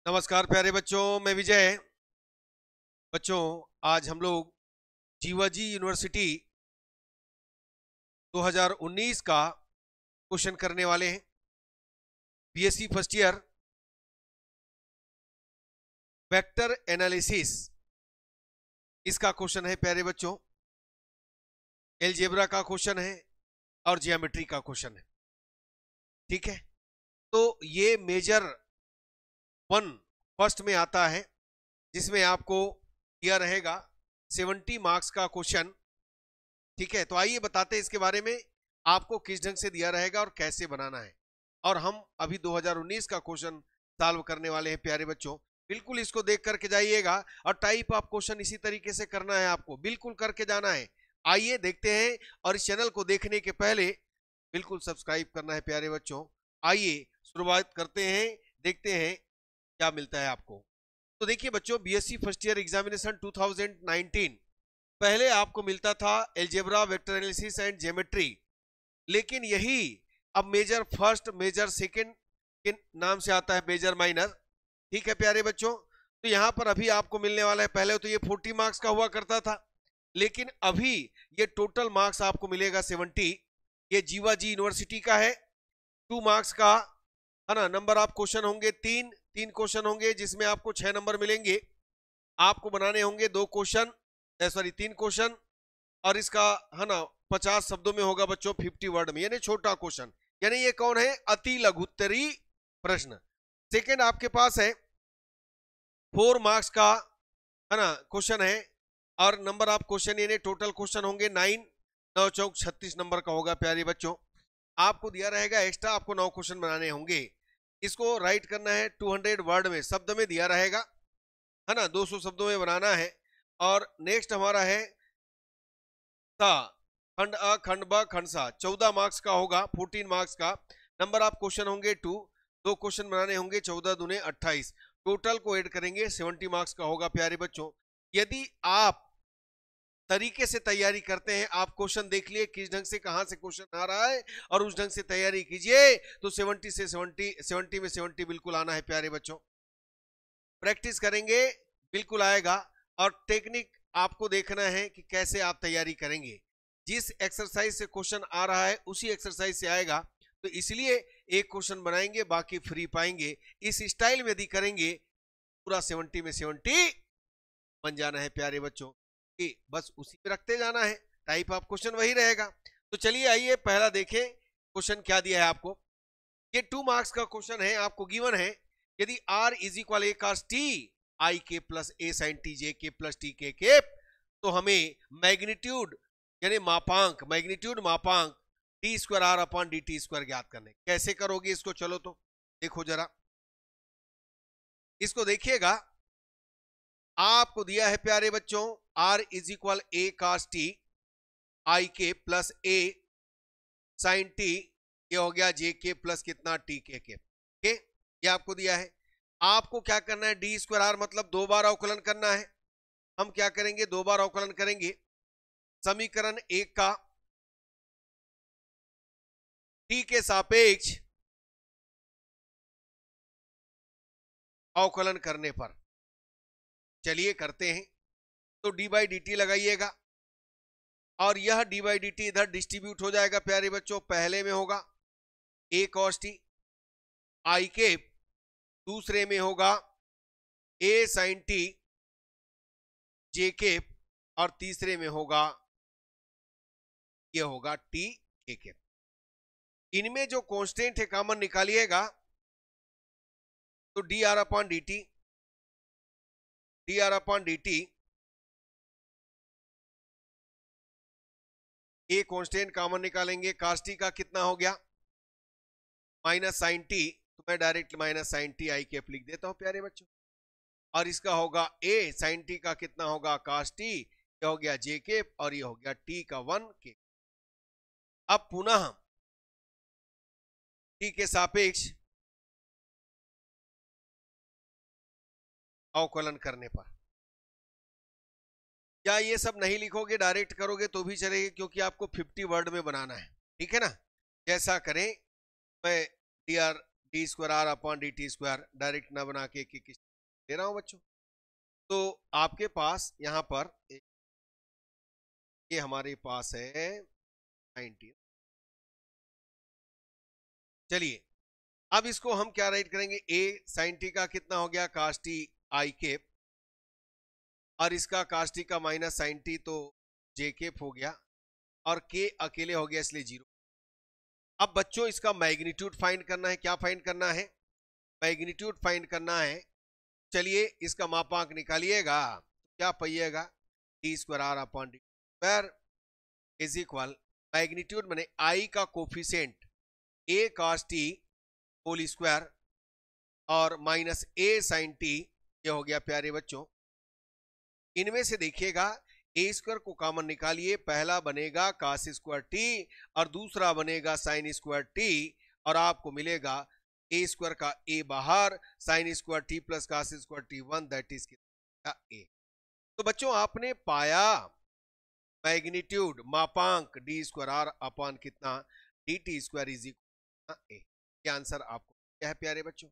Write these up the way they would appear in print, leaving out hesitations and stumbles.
नमस्कार प्यारे बच्चों, मैं विजय। बच्चों, आज हम लोग जीवाजी यूनिवर्सिटी 2019 का क्वेश्चन करने वाले हैं। BSc first year vector analysis, इसका क्वेश्चन है प्यारे बच्चों। एलजेब्रा का क्वेश्चन है और जियोमेट्री का क्वेश्चन है। ठीक है, तो ये मेजर वन फर्स्ट में आता है, जिसमें आपको दिया रहेगा 70 मार्क्स का क्वेश्चन। ठीक है, तो आइए बताते हैं इसके बारे में, आपको किस ढंग से दिया रहेगा और कैसे बनाना है। और हम अभी 2019 का क्वेश्चन सॉल्व करने वाले हैं प्यारे बच्चों। बिल्कुल इसको देख करके जाइएगा और टाइप ऑफ क्वेश्चन इसी तरीके से करना है, आपको बिल्कुल करके जाना है। आइए देखते हैं, और इस चैनल को देखने के पहले बिल्कुल सब्सक्राइब करना है प्यारे बच्चों। आइए शुरुआत करते हैं, देखते हैं क्या मिलता है आपको। तो देखिए बच्चों, बीएससी फर्स्ट ईयर एग्जामिनेशन 2019 पहले आपको मिलता था algebra, vector analysis and geometry, लेकिन यही अब मेजर फर्स्ट, मेजर सेकंड के नाम से आता है, मेजर माइनर। ठीक है प्यारे बच्चों, तो यहां पर अभी आपको मिलने वाला है, पहले तो ये 40 मार्क्स का हुआ करता था, लेकिन अभी ये टोटल मार्क्स आपको मिलेगा 70। ये जीवाजी यूनिवर्सिटी का है। 2 मार्क्स का है ना, नंबर ऑफ क्वेश्चन होंगे तीन क्वेश्चन होंगे, जिसमें आपको 6 नंबर मिलेंगे। आपको बनाने होंगे 2 क्वेश्चन, सॉरी 3 क्वेश्चन, और इसका है ना 50 शब्दों में होगा बच्चों, 50 वर्ड में, यानी छोटा क्वेश्चन। यानी ये कौन है? अति लघुत्तरी प्रश्न। सेकंड आपके पास है 4 मार्क्स का है ना क्वेश्चन है, और नंबर ऑफ क्वेश्चन यानी टोटल क्वेश्चन होंगे 9, 9 चौक 36 नंबर का होगा प्यारे बच्चों। आपको दिया रहेगा एक्स्ट्रा, आपको 9 क्वेश्चन बनाने होंगे। इसको राइट करना है 200 वर्ड में, शब्द में दिया रहेगा, है ना, 200 शब्दों में बनाना है। और नेक्स्ट हमारा है सा, खंड अ, खंड ब, खंड सा, 14 मार्क्स का होगा, 14 मार्क्स का। नंबर ऑफ क्वेश्चन होंगे 2, 2 क्वेश्चन बनाने होंगे, 14 दूने 28, टोटल को ऐड करेंगे 70 मार्क्स का होगा प्यारे बच्चों। यदि आप तरीके से तैयारी करते हैं, आप क्वेश्चन देख लिए किस ढंग से, कहां से क्वेश्चन आ रहा है, और उस ढंग से तैयारी कीजिए, तो 70 से 70 में 70 बिल्कुल आना है प्यारे बच्चों। प्रैक्टिस करेंगे बिल्कुल आएगा, और टेक्निक आपको देखना है कि कैसे आप तैयारी करेंगे। जिस एक्सरसाइज से क्वेश्चन आ रहा है उसी एक्सरसाइज से आएगा, तो इसलिए एक क्वेश्चन बनाएंगे, बाकी फ्री पाएंगे। इस स्टाइल में यदि करेंगे, पूरा 70 में 70 बन जाना है प्यारे बच्चों, कि बस उसी पे रखते जाना है, टाइप ऑफ क्वेश्चन वही रहेगा। तो चलिए आइए पहला देखें, क्वेश्चन क्या दिया है आपको। ये 2 मार्क्स का क्वेश्चन है, आपको गिवन है यदि r is equal A cos t आई के प्लस ए साइन टी जे के प्लस टी के, तो हमें मैग्नीट्यूड यानी मापांक, मैग्नीट्यूड मापांक T square R upon D T square ज्ञात करने। कैसे करोगे इसको? चलो तो देखो जरा, इसको देखिएगा। आपको दिया है प्यारे बच्चों r is equal A cos t आई के प्लस ए साइन टी, ये हो गया जे के प्लस कितना टी के, ये आपको दिया है। आपको क्या करना है? डी स्क्वायर आर मतलब 2 बार अवकलन करना है। हम क्या करेंगे? 2 बार अवकलन करेंगे। समीकरण 1 का टी के सापेक्ष अवकलन करने पर, चलिए करते हैं। तो डी बाई डी टी लगाइएगा, और यह डी बाई डी टी इधर डिस्ट्रीब्यूट हो जाएगा प्यारे बच्चों। पहले में होगा ए कॉस टी आई के, दूसरे में होगा ए साइन टी जे के, और तीसरे में होगा ये होगा टी के। इनमें जो कांस्टेंट है कॉमन निकालिएगा, तो D R upon D T, D R upon D T, a constant common निकालेंगे। cos t का कितना हो गया? माइनस साइन टी, तो मैं direct minus sine T I के लिख देता हूं प्यारे बच्चों। और इसका होगा ए साइन टी का कितना होगा? cos t, ये हो गया जे के, और ये हो गया टी का 1 के। अब पुनः टी के सापेक्ष अवकलन करने पर, क्या ये सब नहीं लिखोगे, डायरेक्ट करोगे तो भी चलेगा, क्योंकि आपको 50 वर्ड में बनाना है। ठीक है ना, जैसा करें, मैं D square R upon D T square, direct ना बना के एक ले रहा हूं बच्चों। तो आपके पास यहाँ पर ये हमारे पास है 19। चलिए अब इसको हम क्या राइट करेंगे, ए साइन टी का कितना हो गया कास टी आई केप, और इसका कास टी का माइनस साइन टी तो जे केप हो गया, और के अकेले हो गया इसलिए 0। अब बच्चों इसका मैग्नीट्यूड फाइंड करना है। क्या फाइंड करना है? मैग्नीट्यूड फाइंड करना है। चलिए इसका मापांक निकालिएगा, क्या पाइएगा, T square R upon D square is equal magnitude माने आई का coefficient A cos T whole square और माइनस ए साइन टी, ये हो गया प्यारे बच्चों। इनमें से देखिएगा ए स्क्वायर को कॉमन निकालिए, पहला बनेगा कास स्क्वायर टी और दूसरा बनेगा साइन स्क्वायर टी, और आपको मिलेगा ए स्क्वायर का ए बाहर, sine square T plus cos square T 1 that is A. तो बच्चों आपने पाया मैग्नीट्यूड मापांक डी स्क्वायर आर अपॉन कितना D T square is equal A. ये आंसर आपको क्या है प्यारे बच्चों,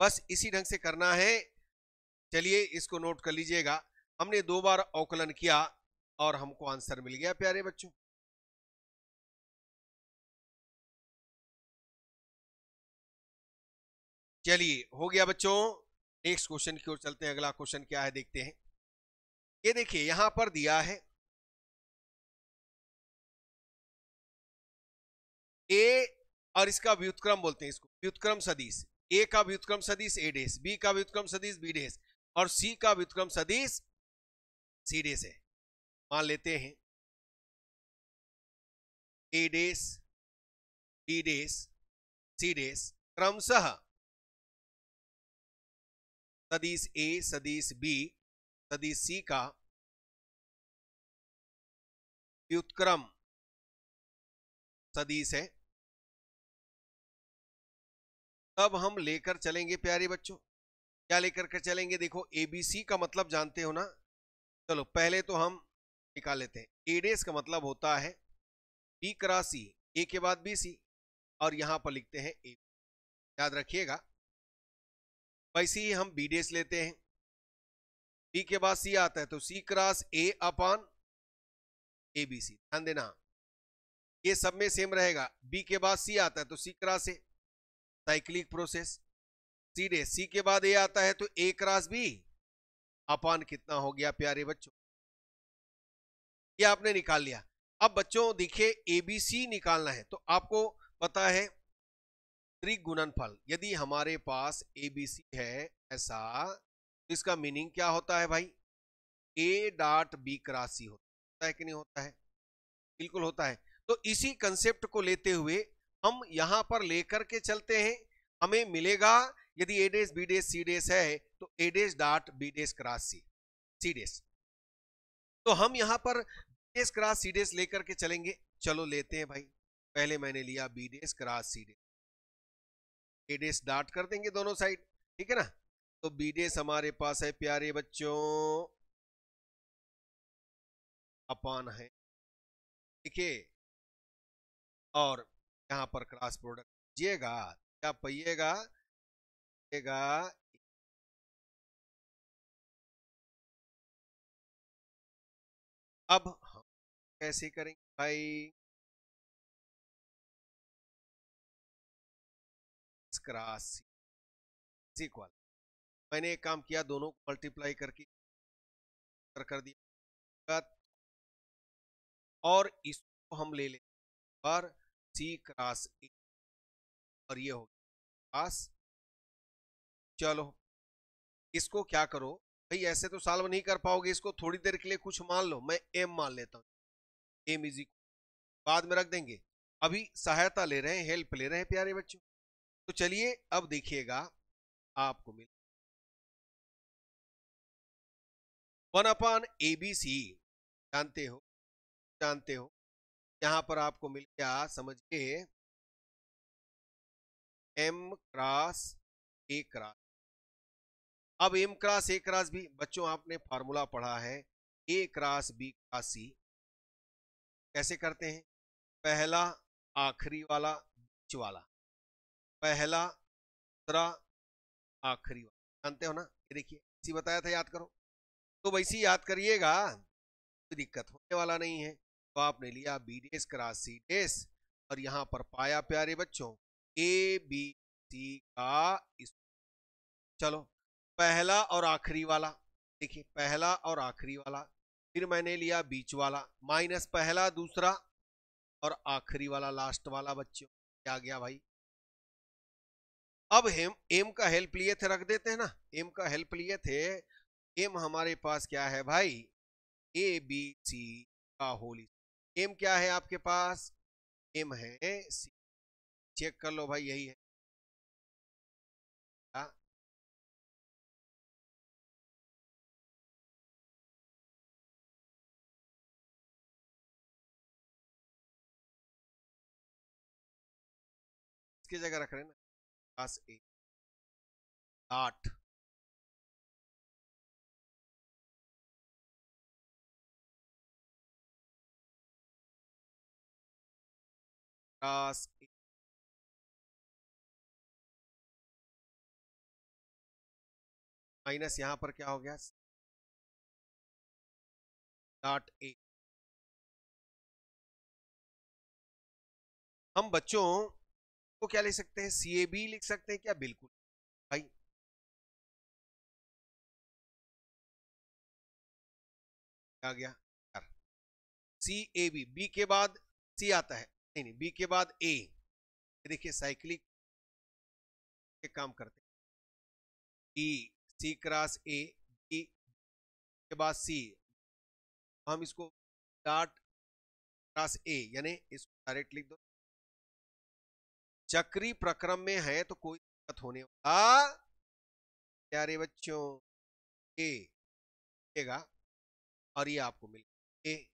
बस इसी ढंग से करना है। चलिए इसको नोट कर लीजिएगा, हमने 2 बार अवकलन किया और हमको आंसर मिल गया प्यारे बच्चों। चलिए हो गया बच्चों, नेक्स्ट क्वेश्चन की ओर चलते हैं। अगला क्वेश्चन क्या है देखते हैं। ये देखिए यहां पर दिया है ए और इसका व्युत्क्रम बोलते हैं इसको, व्युत्क्रम सदिश। ए का व्युत्क्रम सदिश ए डेस, बी का व्युत्क्रम सदिश बी डेस, और सी का व्युत्क्रम सदिश सी डेस है। मान लेते हैं ए डेस बी डेस सी डेस क्रमशः सदिश ए सदिश बी सदिश सी का व्युत्क्रम सदिश है। तब हम लेकर चलेंगे प्यारे बच्चों, क्या लेकर के चलेंगे, देखो एबीसी का मतलब जानते हो ना। चलो पहले तो हम निकाल लेते हैं। ए डेस का मतलब होता है बी क्रॉस सी, ए के बाद बी सी, और यहां पर लिखते हैं ए, याद रखिएगा। वैसे ही हम बी डेस लेते हैं, बी के बाद सी आता है तो C cross A upon A B C, ध्यान देना ये सब में सेम रहेगा। बी के बाद सी आता है तो C cross A, cyclic process. C डे सी के बाद ए आता है तो ए क्रॉस बी अपॉन कितना हो गया प्यारे बच्चों, ये आपने निकाल लिया। अब बच्चों देखिए एबीसी निकालना है तो आपको पता है त्रिगुणनफल। यदि हमारे पास एबीसी है ऐसा तो इसका मीनिंग क्या होता है भाई, ए डॉट बी क्रॉस सी होता है कि नहीं होता है, बिल्कुल होता है। तो इसी कंसेप्ट को लेते हुए हम यहां पर लेकर के चलते हैं, हमें मिलेगा यदि ए डेस बी डेस सी डेस है तो ए डेस डॉट बी डेस क्रॉस सी सी डेस। तो हम यहां पर बी डेस क्रॉस सी डेस लेकर के चलेंगे। चलो लेते हैं भाई, पहले मैंने लिया बी डेस क्रॉस सी डेस, ए डेस डॉट कर देंगे दोनों साइड, ठीक है ना। तो बी डेस हमारे पास है प्यारे बच्चों अपॉन है, देखिए, और यहां पर क्रॉस प्रोडक्ट कीजिएगा, क्या पाइएगा, अब हम कैसे करेंगे भाई, क्रॉस इक्वल, मैंने एक काम किया दोनों को मल्टीप्लाई करके कर दिया, और इसको हम ले लें और सी क्रॉस ए, और ये हो क्रॉस। चलो इसको क्या करो भाई, ऐसे तो सॉल्व नहीं कर पाओगे, इसको थोड़ी देर के लिए कुछ मान लो, मैं एम मान लेता हूँ, एम इज बाद में रख देंगे, अभी सहायता ले रहे हैं, हेल्प ले रहे हैं प्यारे बच्चों। तो चलिए अब देखिएगा आपको मिल 1 ए बी सी, जानते हो यहां पर आपको मिल गया, समझिए एम क्रॉस ए क्रॉस। अब M cross A cross B, बच्चों आपने फार्मूला पढ़ा है A cross B cross C, कैसे करते हैं, पहला आखिरी वाला बीच वाला, पहला दूसरा आखिरी वाला, जानते हो ना, ये देखिए इसी बताया था, याद करो। तो वैसे ही याद करिएगा, कोई दिक्कत होने वाला नहीं है। तो आपने लिया बी डेस क्रॉस सी डेस, और यहां पर पाया प्यारे बच्चों ए बी सी का इस, चलो पहला और आखिरी वाला, देखिए पहला और आखिरी वाला, फिर मैंने लिया बीच वाला माइनस पहला दूसरा और आखिरी वाला लास्ट वाला बच्चों, क्या गया भाई। अब हम एम का हेल्प लिए थे, रख देते हैं ना, एम का हेल्प लिए थे। एम हमारे पास क्या है भाई, ए बी सी का होल, एम क्या है आपके पास, एम है सी, चेक कर लो भाई, यही है। हाँ? इसकी जगह रख रहे हैं ना, पास ए 8, पास माइनस यहां पर क्या हो गया, डॉट ए। हम बच्चों को क्या लिख सकते हैं, सी ए बी लिख सकते हैं क्या, बिल्कुल भाई। आ गया सी ए बी, बी के बाद सी आता है, नहीं नहीं, बी के बाद ए, देखिए साइक्लिक के काम करते हैं, ई सी क्रॉस ए, बी के बाद सी, हम इसको डॉट क्रॉस ए, यानी इसको डायरेक्ट लिख दो। चक्री प्रक्रम में है तो कोई दिक्कत होने वाला प्यारे बच्चों, ए लिखेगा और ये आपको मिलेगा ए,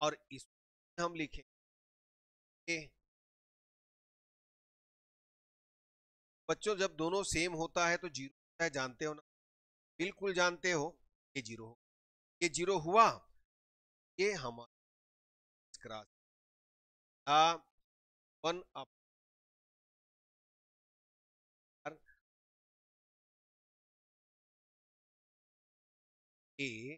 और इसको हम लिखेंगे ए। बच्चों जब दोनों सेम होता है तो जीरो होता है, जानते हो ना, बिल्कुल जानते हो, ये जीरो हो, ये जीरो हुआ, ये हमारा क्रॉस वन अप ए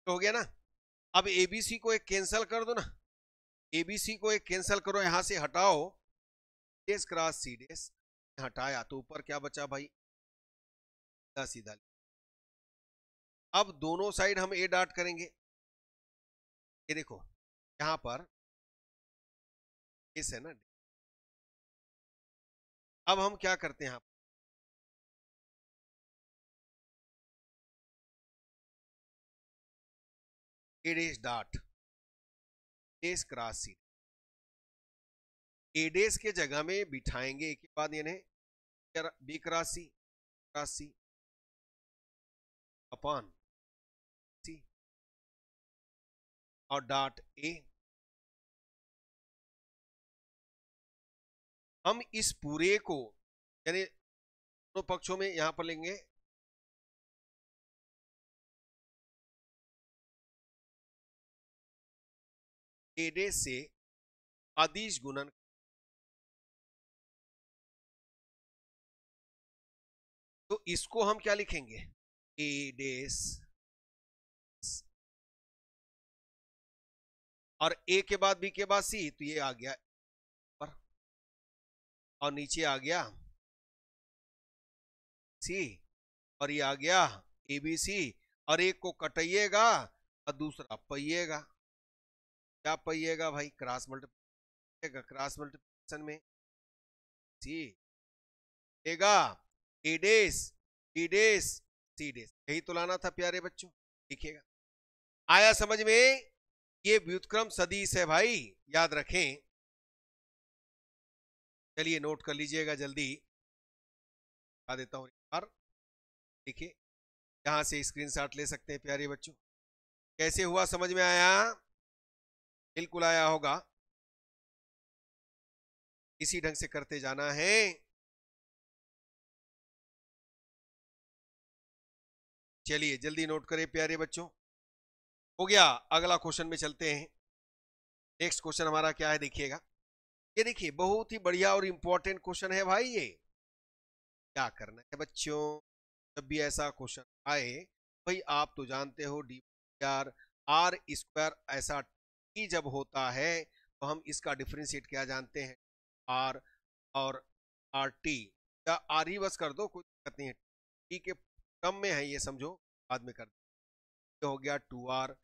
हो गया ना। अब एबीसी को एक कैंसल कर दो ना, एबीसी को एक कैंसल करो, यहां से हटाओ, डेस क्रॉस सी डेस, हटाया तो ऊपर क्या बचा भाई, सीधा सीधा। अब दोनों साइड हम ए डॉट करेंगे, ये देखो यहां पर डेस है ना, अब हम क्या करते हैं, ए डेस डॉट डेस क्रॉस सी, ए डेस के जगह में बिठाएंगे एक के बाद, यानी बी क्रॉस सी अपॉन सी और डॉट ए। हम इस पूरे को यानी दोनों पक्षों में यहां पर लेंगे, ए डेस से अदिश गुणन, तो इसको हम क्या लिखेंगे, ए डेस, और ए के बाद बी के बाद सी, तो ये आ गया पर, और नीचे आ गया सी, और ये आ गया ए बी सी, और एक को कटाइएगा और दूसरा पहिएगा, क्या पहिएगा भाई, क्रॉस मल्टीप्लिकेशन, क्रॉस मल्टीप्लिकेशन में सी देगा, ए डेस बी डेस सी डेस, यही तो लाना था प्यारे बच्चों, देखिएगा आया समझ में। ये व्युत्क्रम सदिश है भाई, याद रखें, चलिए नोट कर लीजिएगा जल्दी, बता देता हूं एक बार, देखिए यहां से स्क्रीनशॉट ले सकते हैं प्यारे बच्चों। कैसे हुआ, समझ में आया, बिल्कुल आया होगा, इसी ढंग से करते जाना है। चलिए जल्दी नोट करें प्यारे बच्चों, हो गया। अगला क्वेश्चन में चलते हैं। नेक्स्ट क्वेश्चन हमारा क्या है देखिएगा, ये देखिए बहुत ही बढ़िया और इंपॉर्टेंट क्वेश्चन है भाई। ये क्या करना है बच्चों, जब भी ऐसा क्वेश्चन आए, भाई आप तो जानते हो डी आर आर स्क्वायर ऐसा टी जब होता है तो हम इसका डिफरेंशिएट क्या जानते हैं, आर और आर टी, या आर ही बस कर दो, कोई दिक्कत नहीं है, टी के टर्म में है ये, समझो बाद में कर दो। हो गया 2r।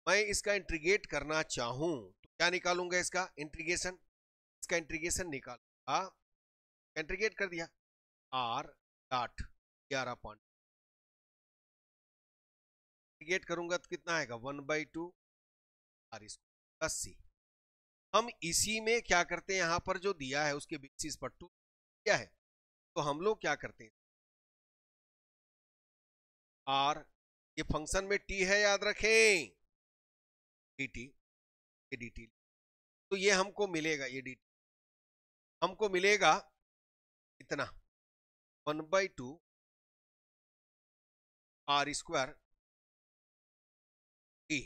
मैं इसका इंटीग्रेट करना चाहूं तो क्या निकालूंगा, इसका इंटीग्रेशन, इसका इंटीग्रेशन निकालूंगा, इंटीग्रेट कर दिया, आर डॉट 11 इंटीग्रेट करूंगा तो कितना आएगा 1/2 आर स्क्वायर प्लस सी। हम इसी में क्या करते हैं, यहां पर जो दिया है उसके बेसिस पर 2 क्या है, तो हम लोग क्या करते हैं, आर, ये फंक्शन में टी है याद रखें, dt, ये dt, तो ये हमको मिलेगा, ये dt हमको मिलेगा इतना 1/2 आर स्क्वायर टी,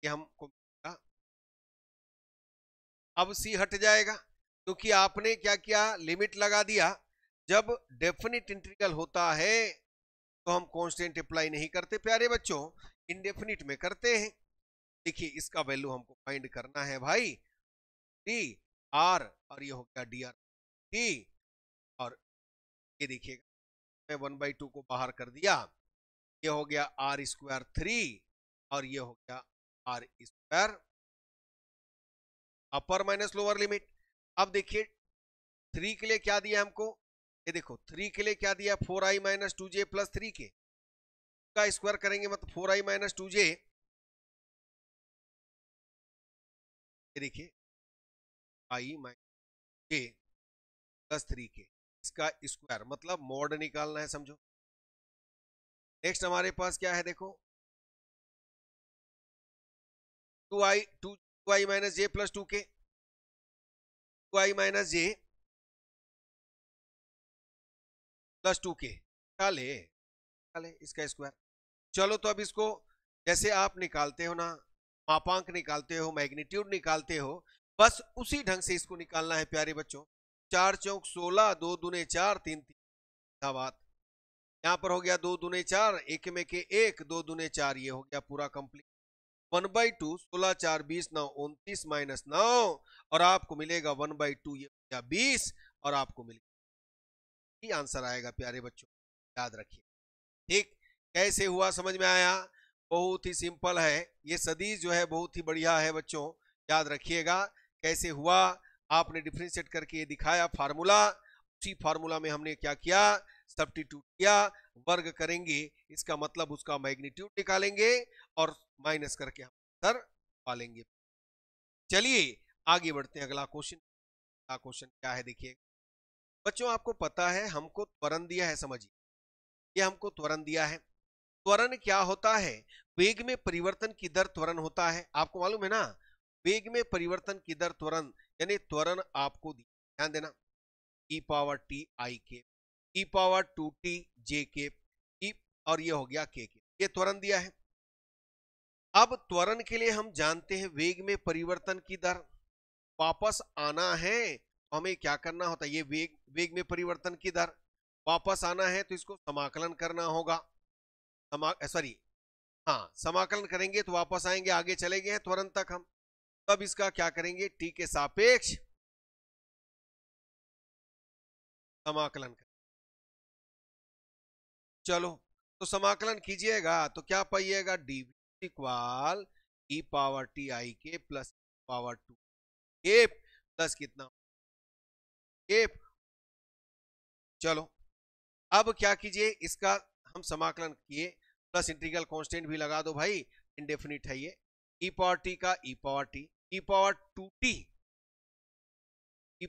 ये हमको मिलेगा। अब सी हट जाएगा क्योंकि आपने क्या किया, लिमिट लगा दिया। जब डेफिनिट इंटीग्रल होता है तो हम कांस्टेंट अप्लाई नहीं करते प्यारे बच्चों, इंडेफिनिट में करते हैं। देखिए इसका वैल्यू हमको फाइंड करना है भाई, डी आर, और ये हो गया डी आर टी, और ये देखिएगा मैं 1/2 को बाहर कर दिया, ये हो गया आर स्क्वायर 3, और ये हो गया R square upper minus lower limit. अब देखिए 3 के लिए क्या दिया हमको, ये देखो 3 के लिए क्या दिया, 4i माइनस 2j प्लस 3 के का स्क्वायर करेंगे मतलब 4i माइनस 2j, ये देखिए i माइनस j प्लस 3 के, इसका स्क्वायर मतलब मॉड निकालना है, समझो। नेक्स्ट हमारे पास क्या है, देखो 2i माइनस j प्लस 2 के, 2i माइनस j प्लस 2 के, ले इसका स्क्वायर। चलो तो अब इसको जैसे आप निकालते हो ना, मापांक निकालते हो, मैग्नीट्यूड निकालते हो, बस उसी ढंग से इसको निकालना है प्यारे बच्चों। 4 चौक 16, 2 दूने 4, 3 तीन बात, यहाँ पर हो गया 2 दूने 4, एक में के 1, 2 दूने 4, ये हो गया पूरा कंप्लीट। 1/2 16 4 20 9 29 माइनस 9, और आपको मिलेगा 1/2, ये हो गया 20, और आपको मिलेगा, ये आंसर आएगा प्यारे बच्चों, याद रखिए। ठीक, कैसे हुआ समझ में आया, बहुत ही सिंपल है, ये सदिश जो है बहुत ही बढ़िया है बच्चों, याद रखिएगा कैसे हुआ। आपने डिफरेंशिएट करके ये दिखाया फार्मूला, उसी फार्मूला में हमने क्या किया, सब्स्टिट्यूट किया, वर्ग करेंगे, इसका मतलब उसका मैग्नीट्यूड निकालेंगे और माइनस करके हम आंसर पालेंगे। चलिए आगे बढ़ते हैं, अगला क्वेश्चन। अगला क्वेश्चन क्या है, देखिए बच्चों आपको पता है हमको त्वरण दिया है, समझिए ये हमको त्वरण दिया है। त्वरण क्या होता है, वेग में परिवर्तन की दर त्वरण होता है, आपको मालूम है ना, वेग में परिवर्तन की दर त्वरण, यानी त्वरण आपको ध्यान देना, ई पावर टी आई के, ई पावर 2t जे के, ई, और ये हो गया के, ये त्वरण दिया है। अब त्वरण के लिए हम जानते हैं वेग में परिवर्तन की दर, वापस आना है तो हमें क्या करना होता है, ये वेग में परिवर्तन की दर वापस आना है तो इसको समाकलन करना होगा, सॉरी हाँ समाकलन करेंगे तो वापस आएंगे, आगे चले गए हैं त्वरण तक हम, तब इसका क्या करेंगे, टी के सापेक्ष समाकलन करें। चलो तो समाकलन कीजिएगा तो क्या पाइएगा, D equal E power T I के प्लस पावर 2 के प्लस कितना के। चलो अब क्या कीजिए, इसका हम समाकलन किए, प्लस इंटीग्रल कांस्टेंट भी लगा दो भाई, इंडेफिनिट है ये, ई पावर टी का ई पावर टी, ई पावर 2t,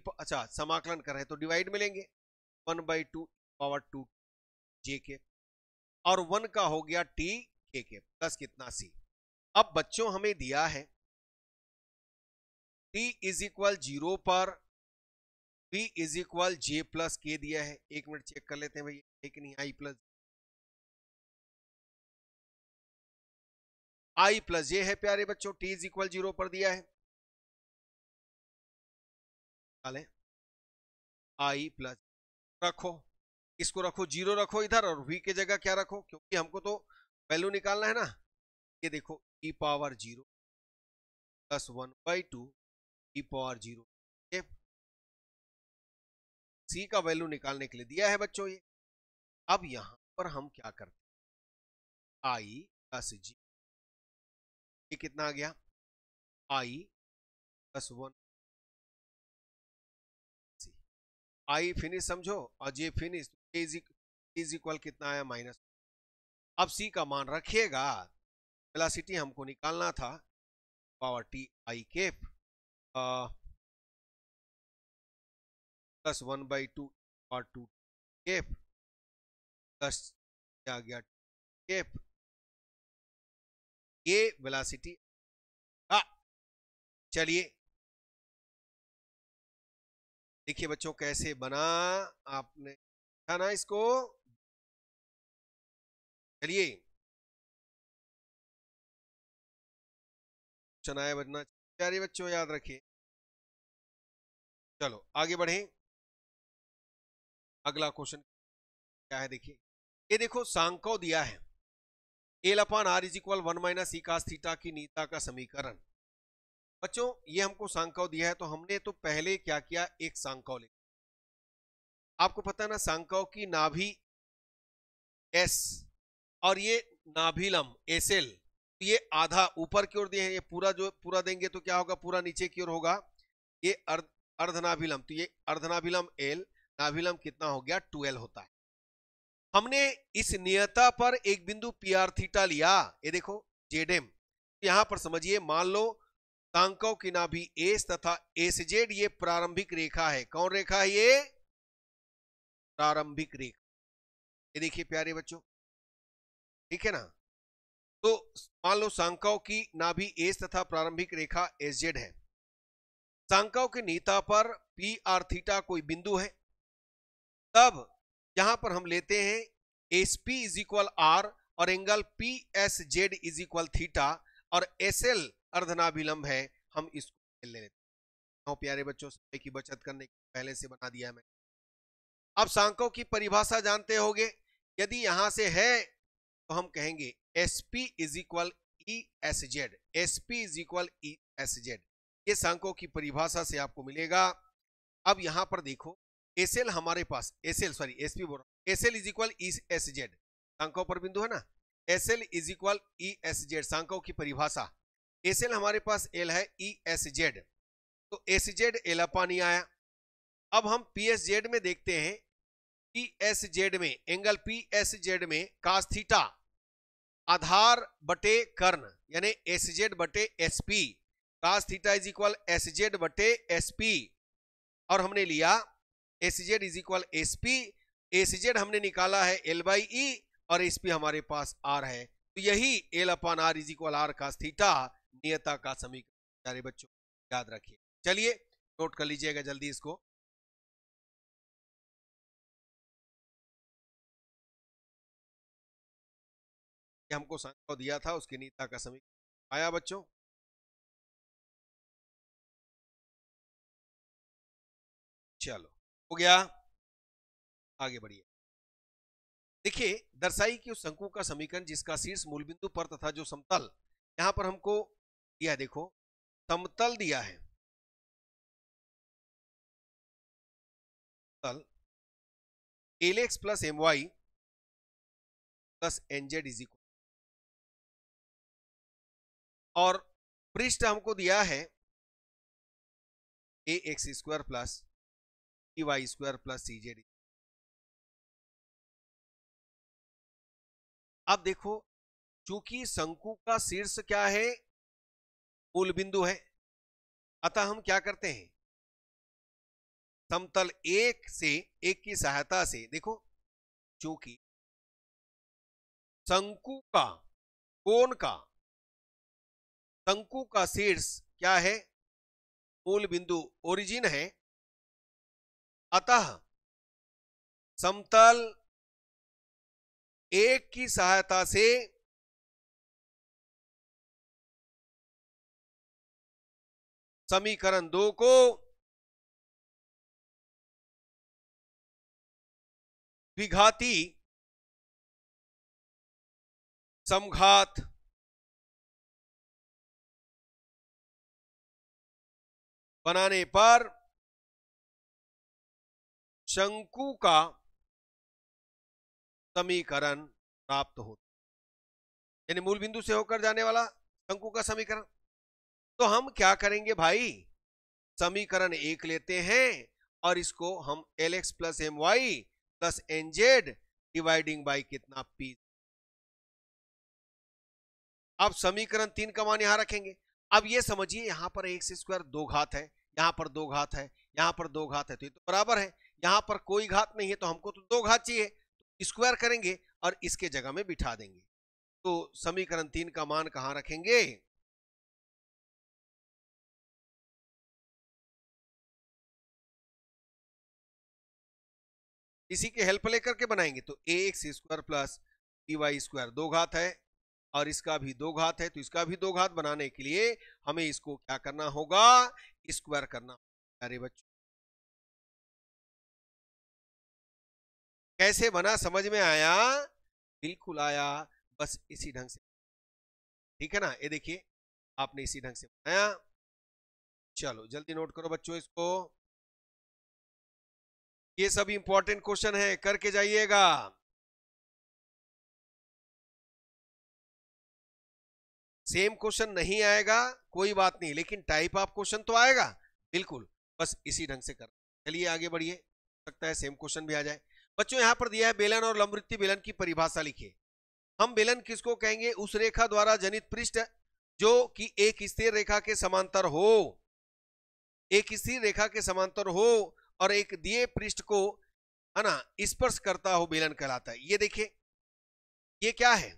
अच्छा समाकलन कर रहे हैं तो डिवाइड में लेंगे, 1/2 पावर 2 जे के, और 1 का हो गया टी के प्लस कितना सी। अब बच्चों हमें दिया है t इज इक्वल 0 पर v is equal J plus के दिया है, एक मिनट चेक कर लेते हैं भाई, एक नहीं, आई प्लस जे है प्यारे बच्चों, t इज इक्वल 0 पर दिया है, निकालें, आई प्लस रखो, इसको रखो 0 रखो इधर, और v के जगह क्या रखो, क्योंकि हमको तो वैल्यू निकालना है ना। ये देखो e power 0 plus 1/2 e power 0, सी का वैल्यू निकालने के लिए दिया है बच्चों ये। अब यहां पर हम क्या करते हैं, आई प्लस जी, ये कितना आ गया, आई प्लस 1, आई फिनिश समझो, और जे फिनिश, इज इक्वल कितना आया, माइनस। अब सी का मान रखिएगा, वेलोसिटी हमको निकालना था, power T I cap plus 1/2 और 2 केप प्लस क्या गया केप, ये वेलोसिटी। चलिए देखिए बच्चों कैसे बना, आपने था ना इसको। चलिए चनाया बजना प्यारे बच्चों, याद रखिए। चलो आगे बढ़े, अगला क्वेश्चन क्या है, देखिए ये देखो सांको दिया है, L upon R is equal 1 minus E cos theta की नीता का समीकरण। बच्चों ये हमको सांको दिया है, तो हमने तो पहले क्या किया, एक सांको ले, आपको पता है ना सांको की नाभि एस और ये नाभिलम एस एल, तो ये आधा ऊपर की ओर दिए हैं, ये पूरा जो पूरा देंगे तो क्या होगा, पूरा नीचे की ओर होगा, ये अर्धनाभिलम, तो ये अर्धनाभिलम एल, नाभिलम कितना हो गया 12 होता है। हमने इस नियता पर एक बिंदु पी आर थीटा लिया, ये देखो जेड एम, यहां पर समझिए, मान लो सांको की नाभि एस तथा एस जेड ये प्रारंभिक रेखा है, कौन रेखा है ये, प्रारंभिक रेखा, ये देखिए प्यारे बच्चों, ठीक है ना। तो मान लो सांको की नाभि एस तथा प्रारंभिक रेखा एस जेड है, सांको की नीता पर पी आर थीटा कोई बिंदु है, तब यहां पर हम लेते हैं S P is equal R और angle P S Z is equal theta, और एस एल अर्धनाभिलंब है, हम इसको ले लेते हैं। प्यारे बच्चों समय की बचत करने के पहले से बना दिया मैं। अब सांको की परिभाषा जानते होगे, यदि यहां से है तो हम कहेंगे S P is equal E S Z, S P is equal E S Z, ये सांको की परिभाषा से आपको मिलेगा। अब यहां पर देखो एस एल हमारे पास, S L sorry S P बोल रहा, S L is equal E S Z, सांको पर बिंदु है ना, S L is equal E S Z, सांको की परिभाषा, एस एल हमारे पास एल है, ई एस जेड, तो S Z L upon E आया। अब हम पी एस जेड में देखते हैं, पी एस जेड में, एंगल पी एस जेड में कास थीटा आधार बटे कर्ण, यानी एस जेड बटे S P, cos theta is equal S Z बटे एस पी, और हमने लिया S Z is equal S P, S Z हमने निकाला है एल बाई ई, और एस पी हमारे पास आर है, तो यही L upon R is equal R cos theta नियता का समीकरण, सारे बच्चों याद रखिए। चलिए नोट कर लीजिएगा जल्दी इसको, हमको सांको दिया था उसके नीता का समीकरण आया बच्चों। चलो हो गया, आगे बढ़िए। देखिए दर्शाई कि उस शंकु का समीकरण जिसका शीर्ष मूल बिंदु पर तथा जो समतल यहां पर हमको दिया, देखो समतल दिया है, समतल L x plus M Y plus N Z is equal, और पृष्ठ हमको दिया है A X square plus E Y square plus C Z. अब देखो चूंकि शंकु का शीर्ष क्या है, मूल बिंदु है, अतः हम क्या करते हैं, समतल एक से एक की सहायता से, देखो चूंकि शंकु का कोण का, शंकु का शीर्ष क्या है, मूल बिंदु ओरिजिन है, अतः समतल एक की सहायता से समीकरण 2 को द्विघाती समघात बनाने पर शंकु का समीकरण प्राप्त होता, यानी मूल बिंदु से होकर जाने वाला शंकु का समीकरण। तो हम क्या करेंगे भाई, समीकरण एक लेते हैं और इसको हम Lx plus M Y plus N Z dividing by कितना पी। अब समीकरण 3 का मान यहां रखेंगे। अब ये समझिए यहां पर एक्स स्क्वायर दो घात है, यहां पर दो घात है, यहां पर दो घात है, तो ये तो बराबर है। यहां पर कोई घात नहीं है तो हमको तो दो घात चाहिए, तो स्क्वायर करेंगे और इसके जगह में बिठा देंगे। तो समीकरण 3 का मान कहां रखेंगे, इसी के हेल्प लेकर के बनाएंगे। तो A X square plus B Y square दो घात है और इसका भी दो घात है, तो इसका भी दो घात बनाने के लिए हमें इसको क्या करना होगा, स्क्वायर करना होगा। अरे बच्चों कैसे बना, समझ में आया? बिल्कुल आया, बस इसी ढंग से, ठीक है ना। ये देखिए आपने इसी ढंग से बनाया। चलो जल्दी नोट करो बच्चों इसको, ये सब इंपॉर्टेंट क्वेश्चन है, करके जाइएगा। सेम क्वेश्चन नहीं आएगा कोई बात नहीं, लेकिन टाइप ऑफ क्वेश्चन तो आएगा बिल्कुल, बस इसी ढंग से कर। चलिए आगे बढ़िए, सकता है सेम क्वेश्चन भी आ जाए। बच्चों यहां पर दिया है बेलन और लंबवृत्तीय बेलन की परिभाषा लिखिए। हम बेलन किसको कहेंगे, उस रेखा द्वारा जनित पृष्ठ जो कि एक स्थिर रेखा के समांतर हो, एक स्थिर रेखा के समांतर हो और एक दिए पृष्ठ को है ना स्पर्श करता हो, बेलन कहलाता है। ये देखिए ये क्या है,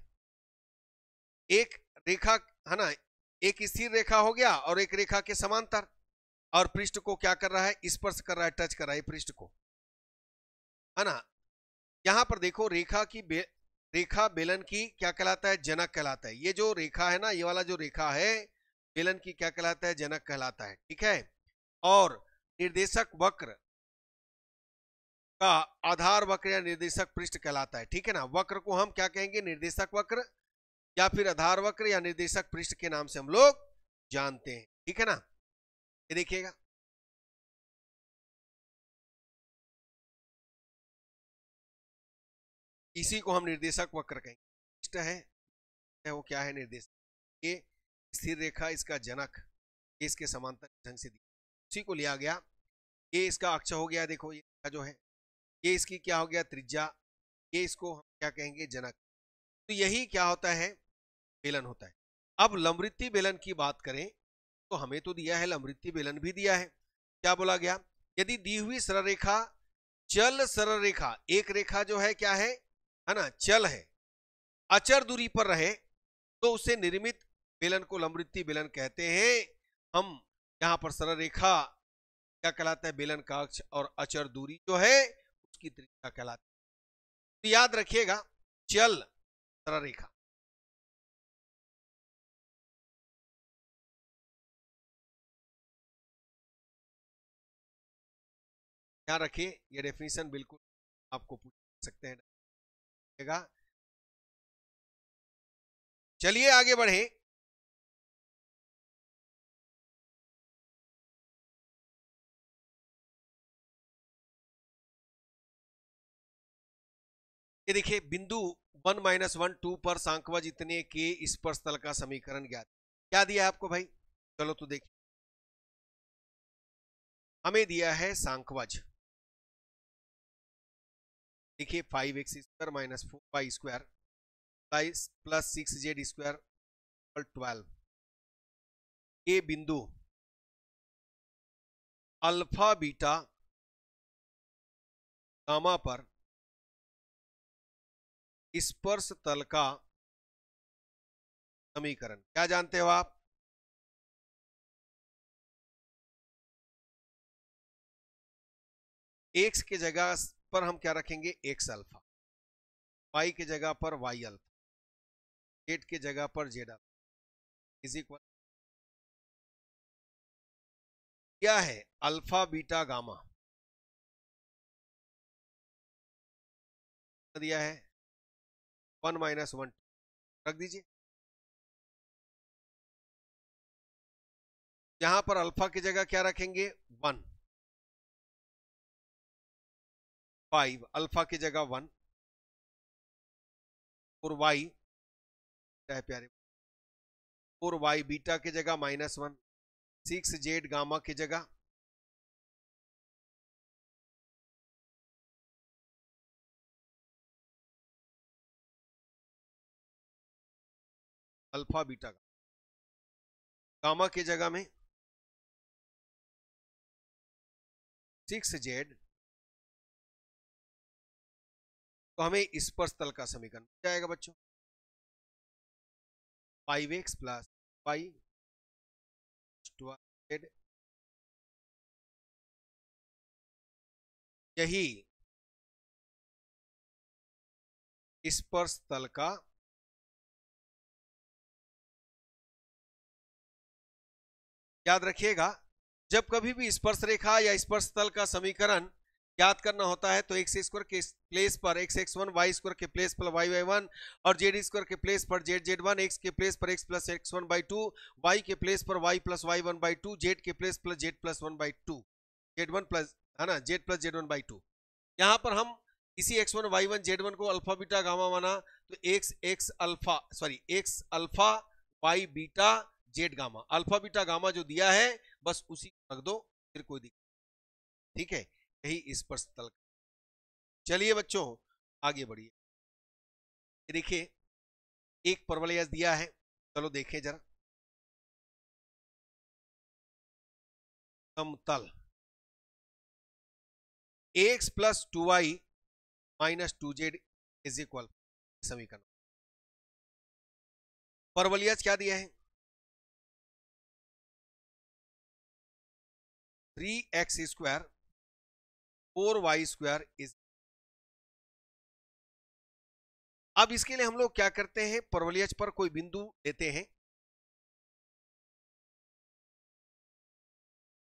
एक रेखा है ना, एक स्थिर रेखा हो गया और एक रेखा के समांतर, और पृष्ठ को क्या कर रहा है, स्पर्श कर रहा है, टच कर रहा है पृष्ठ को, है ना। यहां पर देखो रेखा की रेखा बेलन की क्या कहलाता है, जनक कहलाता है। ये जो रेखा है ना, ये वाला जो रेखा है बेलन की क्या कहलाता है, जनक कहलाता है, ठीक है। और निर्देशक वक्र का आधार वक्र या निर्देशक पृष्ठ कहलाता है, ठीक है ना। वक्र को हम क्या कहेंगे, निर्देशक वक्र या फिर आधार वक्र या निर्देशक पृष्ठ के नाम से हम लोग जानते हैं, ठीक है ना। ये देखिएगा इसी को हम निर्देशक वक्र कहेंगे। पृष्ठ है वो क्या है, निर्देशक। ये स्थिर रेखा इसका जनक, ये इसके समांतर ढंग से दी, उसी को लिया गया। ये इसका अक्ष हो गया, देखो ये जो है ये इसकी क्या हो गया, त्रिज्या, ये इसको हम क्या कहेंगे, जनक। तो यही क्या होता है, बेलन होता है। अब लंबवृत्तीय बेलन की बात करें तो हमें तो दिया है, लंबवृत्तीय बेलन भी दिया है। क्या बोला गया, यदि दी हुई सरल रेखा, चल सरल रेखा, एक रेखा जो है क्या है ना, चल है, अचर दूरी पर रहे, तो उसे निर्मित बेलन को लंबवृत्तीय बेलन कहते हैं। हम यहां पर सरल रेखा क्या कहलाता है, बेलन का अक्ष, और अचर दूरी जो है उसकी त्रिज्या कहलाती है। तो याद रखिएगा, चल सरल रेखा, ध्यान रखिए, ये डेफिनेशन बिल्कुल आपको पूछ सकते हैं। चलिए आगे बढ़े। ये देखिए बिंदु 1-1 2 पर सांख्यवज इतने के स्पर्श तल का समीकरण ज्ञात। क्या दिया है आपको भाई, चलो तो देखिए, हमें दिया है सांख्यवज, देखिए 5x² minus 4y² plus 6z² 12। ये बिंदु अल्फा बीटा गामा पर स्पर्श तल का समीकरण, क्या जानते हो आप, एक्स के जगह पर हम क्या रखेंगे, एक्स अल्फा, वाई के जगह पर वाई अल्फा, जेड के जगह पर जेड अल्फा इज इक्वल, क्या है, अल्फा बीटा गामा। दिया है 1 माइनस 1 रख दीजिए। यहां पर अल्फा की जगह क्या रखेंगे 1, 5 अल्फा की जगह 1 और वाई है प्यारे, और वाई बीटा की जगह -1, 6 जेड गामा की जगह अल्फा बीटा, गामा की जगह में 6 जेड, तो हमें स्पर्श तल का समीकरण मिल जाएगा बच्चों 5x प्लस वाई 12z, यही स्पर्श तल का याद रखिएगा। जब कभी भी स्पर्श रेखा या स्पर्श तल का समीकरण याद करना होता है तो एक्स स्क्वायर के प्लेस पर X X one, Y square के प्लेस पर वाई वाई वन, और जेड स्क्वायर के प्लेस पर जेड जेड वन, एक्स के प्लेस पर X plus X one by two, Y के प्लेस पर Y plus Y one by two, Z के प्लेस पर Z plus one by two, Z one plus, है ना, Z plus Z one by two. यहाँ पर हम इसी X one Y one Z one को अल्फा बीटा गामा माना, तो X X alpha sorry X alpha Y beta Z gamma, alpha beta gamma जो दिया है बस उसी को रख दो, फिर कोई दिक्कत, ठीक है, यही स्पर्श तल। चलिए बच्चों आगे बढ़िए, देखिए एक परवलयज दिया है, चलो देखें जरा। समतल X plus two Y minus two Z is equal, समीकरण परवलयज क्या दिया है 3x square 4y square is. अब इसके लिए हम लोग क्या करते हैं, परवलयज पर कोई बिंदु लेते हैं,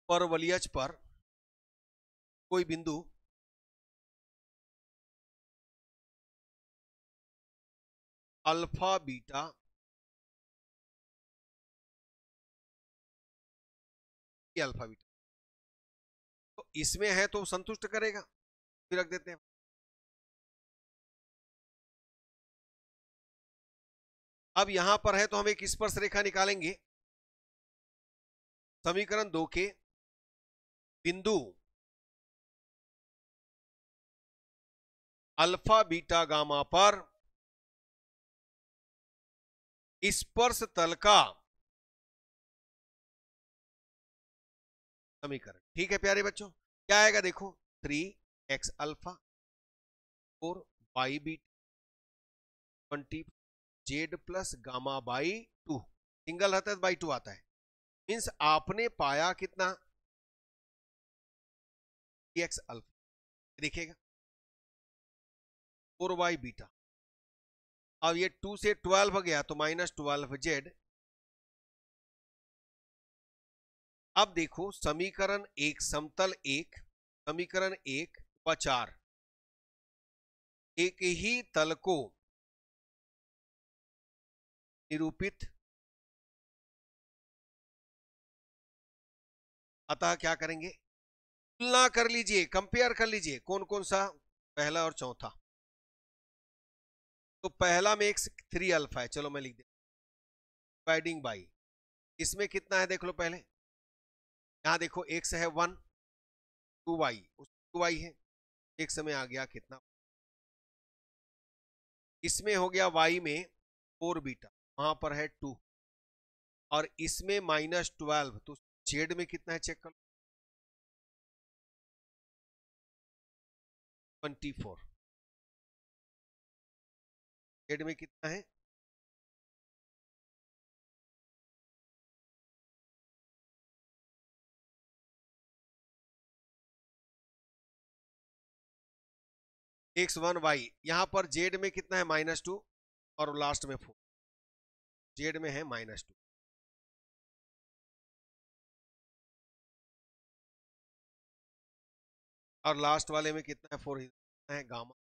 परवलयज पर कोई बिंदु अल्फा बीटा अल्फा बीटा, तो इसमें है तो संतुष्ट करेगा, फिर रख देते हैं। अब यहां पर है तो हम एक स्पर्श रेखा निकालेंगे, समीकरण 2 के बिंदु अल्फा बीटा गामा पर स्पर्श तल का समीकरण, ठीक है प्यारे बच्चों, क्या आएगा देखो 3x alpha 4y beta 20 Z plus gamma by 2, single रहता है बाई 2 आता है, मीन्स आपने पाया कितना x अल्फा, देखिएगा 4y बीटा, अब ये 2 से 12 गया तो -12 जेड। अब देखो समीकरण एक, समतल एक, समीकरण एक व 4 एक ही तल को निरूपित, अतः क्या करेंगे, तुलना कर लीजिए, कंपेयर कर लीजिए कौन कौन सा, पहला और चौथा। तो पहला में x 3 अल्फा है, चलो मैं लिख दे डिवाइडिंग बाई, इसमें कितना है देख लो पहले, यहां देखो x है 1, 2y, 2y है, x में आ गया कितना, इसमें हो गया y में 4 बीटा, वहां पर है 2, और इसमें -12, तो जेड में कितना है चेक कर लो 24, जेड में कितना है, x1y, यहां पर जेड में कितना है -2, और लास्ट में 4, जेड में है -2, और लास्ट वाले में कितना है 4 है गामा,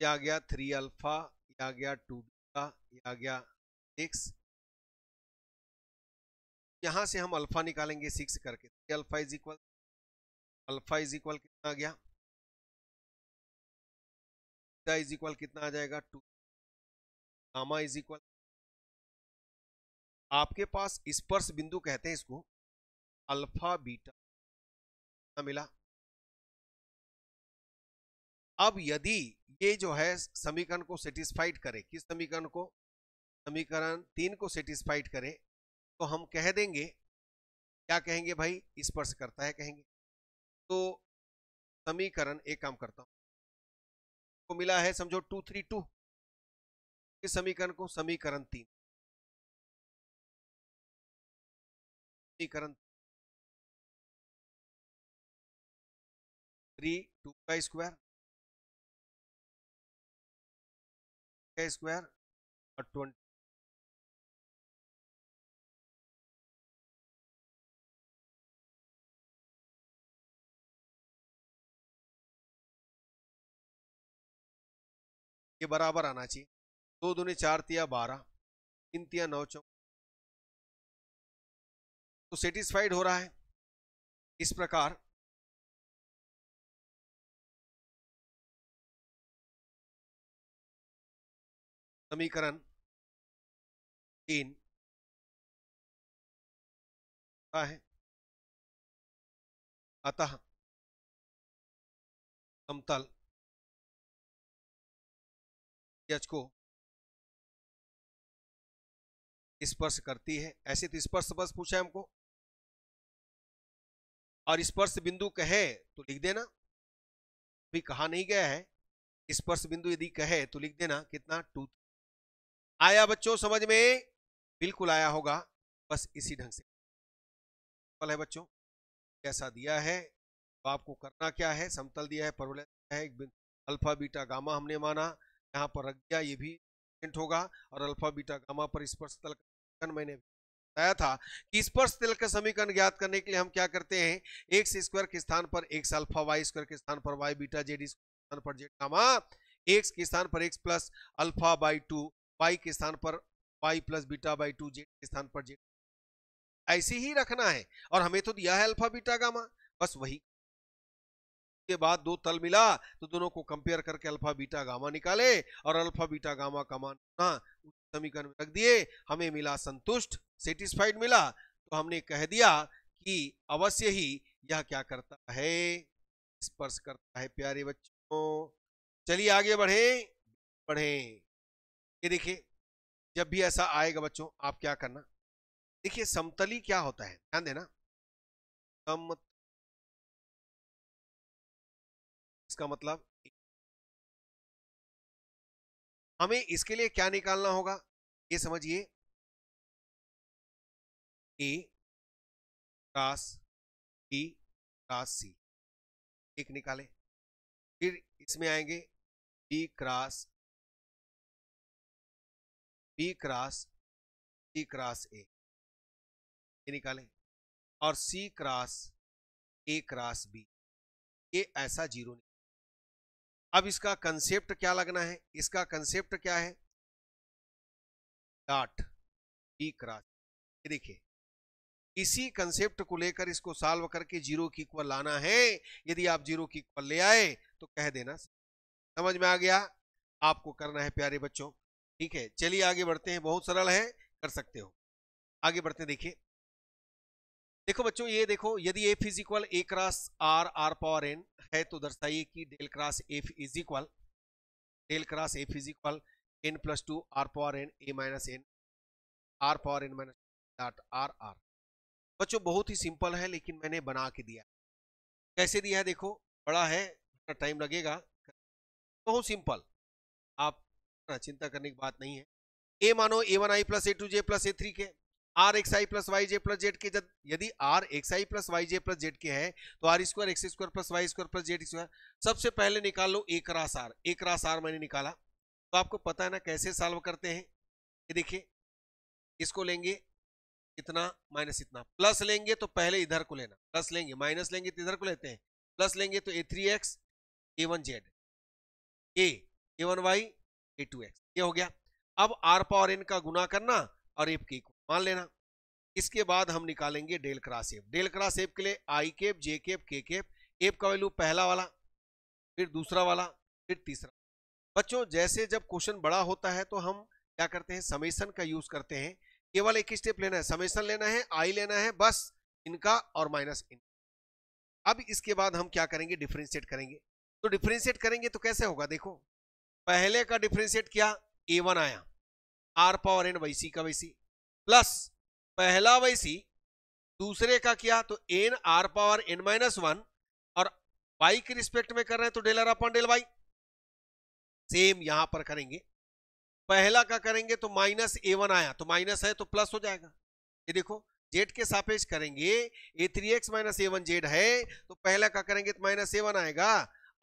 ये आ गया 3 अल्फा, ये आ गया 2 बीटा, ये आ गया 6। यहां से हम अल्फा निकालेंगे 6 करके। 3 alpha is equal, alpha is equal कितना आ गया, बीटा इज इक्वल कितना आ जाएगा 2, गामा इज इक्वल, आपके पास स्पर्श बिंदु कहते हैं इसको, अल्फा बीटा मिला। अब यदि ये जो है समीकरण को सेटिस्फाइड करे, किस समीकरण को, समीकरण 3 को सेटिस्फाइड करे, तो हम कह देंगे, क्या कहेंगे भाई, स्पर्श करता है कहेंगे। तो समीकरण, एक काम करता हूं, को मिला है समझो 232, इस समीकरण को, समीकरण 3, समीकरण 3 2 का स्क्वायर और 20, ये बराबर आना चाहिए। 2 दूनी 4 तिया 12, 3 तिया 9 चौक, तो सेटिस्फाइड हो रहा है। इस प्रकार समीकरण 3 है, अतः समतल एच को स्पर्श करती है। ऐसे तो स्पर्श बस पूछा है हमको, और स्पर्श बिंदु कहे तो लिख देना, अभी कहा नहीं गया है, स्पर्श बिंदु यदि कहे तो लिख देना कितना 2। आया बच्चों समझ में, बिल्कुल आया होगा, बस इसी ढंग से है बच्चों। कैसा दिया है तो आपको करना क्या है, समतल दिया है, परवलय है, एक अल्फा बीटा गामा हमने माना, यहाँ पर रख दिया, ये भी होगा, और अल्फा बीटा गामा पर स्पर्श तल का मैंने बताया था कि स्पर्श तल का समीकरण ज्ञात करने के लिए हम क्या करते हैं, एक्स स्क्वायर के स्थान पर एक्स अल्फा, वाई स्क्वायर के स्थान पर वाई बीटा, जेड स्थान पर जेड गामा, एक्स के स्थान पर X plus alpha by 2, Y के स्थान पर Y plus beta by 2, Z के स्थान पर जेड, ऐसे ही रखना है। और हमें तो दिया है अल्फा बीटा गामा, बस वही के बाद दो तल मिला तो दोनों को कंपेयर करके अल्फा बीटा गामा निकाले, और अल्फा बीटा गामा का मान समीकरण में रख दिए, हमें मिला संतुष्ट, सेटिस्फाइड मिला। तो हमने कह दिया कि अवश्य ही यह क्या करता है, स्पर्श करता है प्यारे बच्चों। चलिए आगे बढ़े बढ़े। ये देखिए, जब भी ऐसा आएगा बच्चों, आप क्या करना, देखिए समतली क्या होता है, ध्यान देना, इसका मतलब हमें इसके लिए क्या निकालना होगा, ये समझिए, A cross B cross C, एक निकाले, फिर इसमें आएंगे B cross C cross A, ये निकालें, और C cross A cross B, ये ऐसा जीरो नहीं। अब इसका कंसेप्ट क्या लगना है, इसका कंसेप्ट क्या है, डॉट बी क्रॉस, ये देखिए, इसी कंसेप्ट को लेकर इसको सॉल्व करके जीरो की इक्वल लाना है। यदि आप जीरो की इक्वल ले आए तो कह देना समझ में आ गया, आपको करना है प्यारे बच्चों। ठीक है, चलिए आगे बढ़ते हैं, बहुत सरल है, कर सकते हो। आगे बढ़ते हैं, देखिए, देखो बच्चों, ये देखो, यदि F is equal A cross R, R power N है, तो दर्शाइए कि del cross F is equal, del cross F is equal N plus 2 R power N A minus N, R power N minus dot R R. बच्चों बहुत ही simple है, लेकिन मैंने बना के दिया। कैसे दिया है देखो, बड़ा है, टाइम लगेगा, बहुत सिंपल, आप चिंता करने की बात नहीं है। ए मानो a1 i plus a2 j plus a3 K, R X I plus Y J plus Z K, यदि R X I plus Y J plus Z K है तो R square X square plus Y square plus Z square. सबसे पहले निकाल लो A cross R, A cross R मैंने निकाला, तो आपको पता है ना कैसे सॉल्व करते हैं। ये देखिए, इसको लेंगे इतना माइनस इतना, प्लस लेंगे तो पहले इधर को लेना, प्लस लेंगे, माइनस लेंगे तो इधर को लेते हैं, प्लस लेंगे तो a3x a1z, ए a1y a2x, ये हो गया। अब r पावर n का गुना करना और एफ के मान लेना। इसके बाद हम निकालेंगे del cross F. Del cross F के लिए I cap, J cap, K cap, F का वैल्यू पहला वाला, फिर दूसरा वाला, फिर तीसरा। बच्चों जैसे जब क्वेश्चन बड़ा होता है तो हम क्या करते हैं, समेशन का यूज करते हैं। केवल एक स्टेप लेना है, समेशन लेना है, आई लेना है, बस इनका और माइनस इन। अब इसके बाद हम क्या करेंगे, डिफरेंशिएट करेंगे। तो डिफरेंशिएट करेंगे तो कैसे होगा, देखो पहले का डिफरेंशिएट किया, a1 आया, r पावर n वैसी का वैसी, प्लस पहला वैसी, दूसरे का किया तो n r power n minus one, और y के रिस्पेक्ट में कर रहे हैं तो del r upon del y। Same यहां पर करेंगे, पहला का करेंगे तो माइनस a1 आया, तो माइनस है तो प्लस हो जाएगा। ये देखो जेड के सापेक्ष करेंगे, a3x माइनस a1 जेड है, तो पहला का करेंगे तो माइनस a1 आएगा,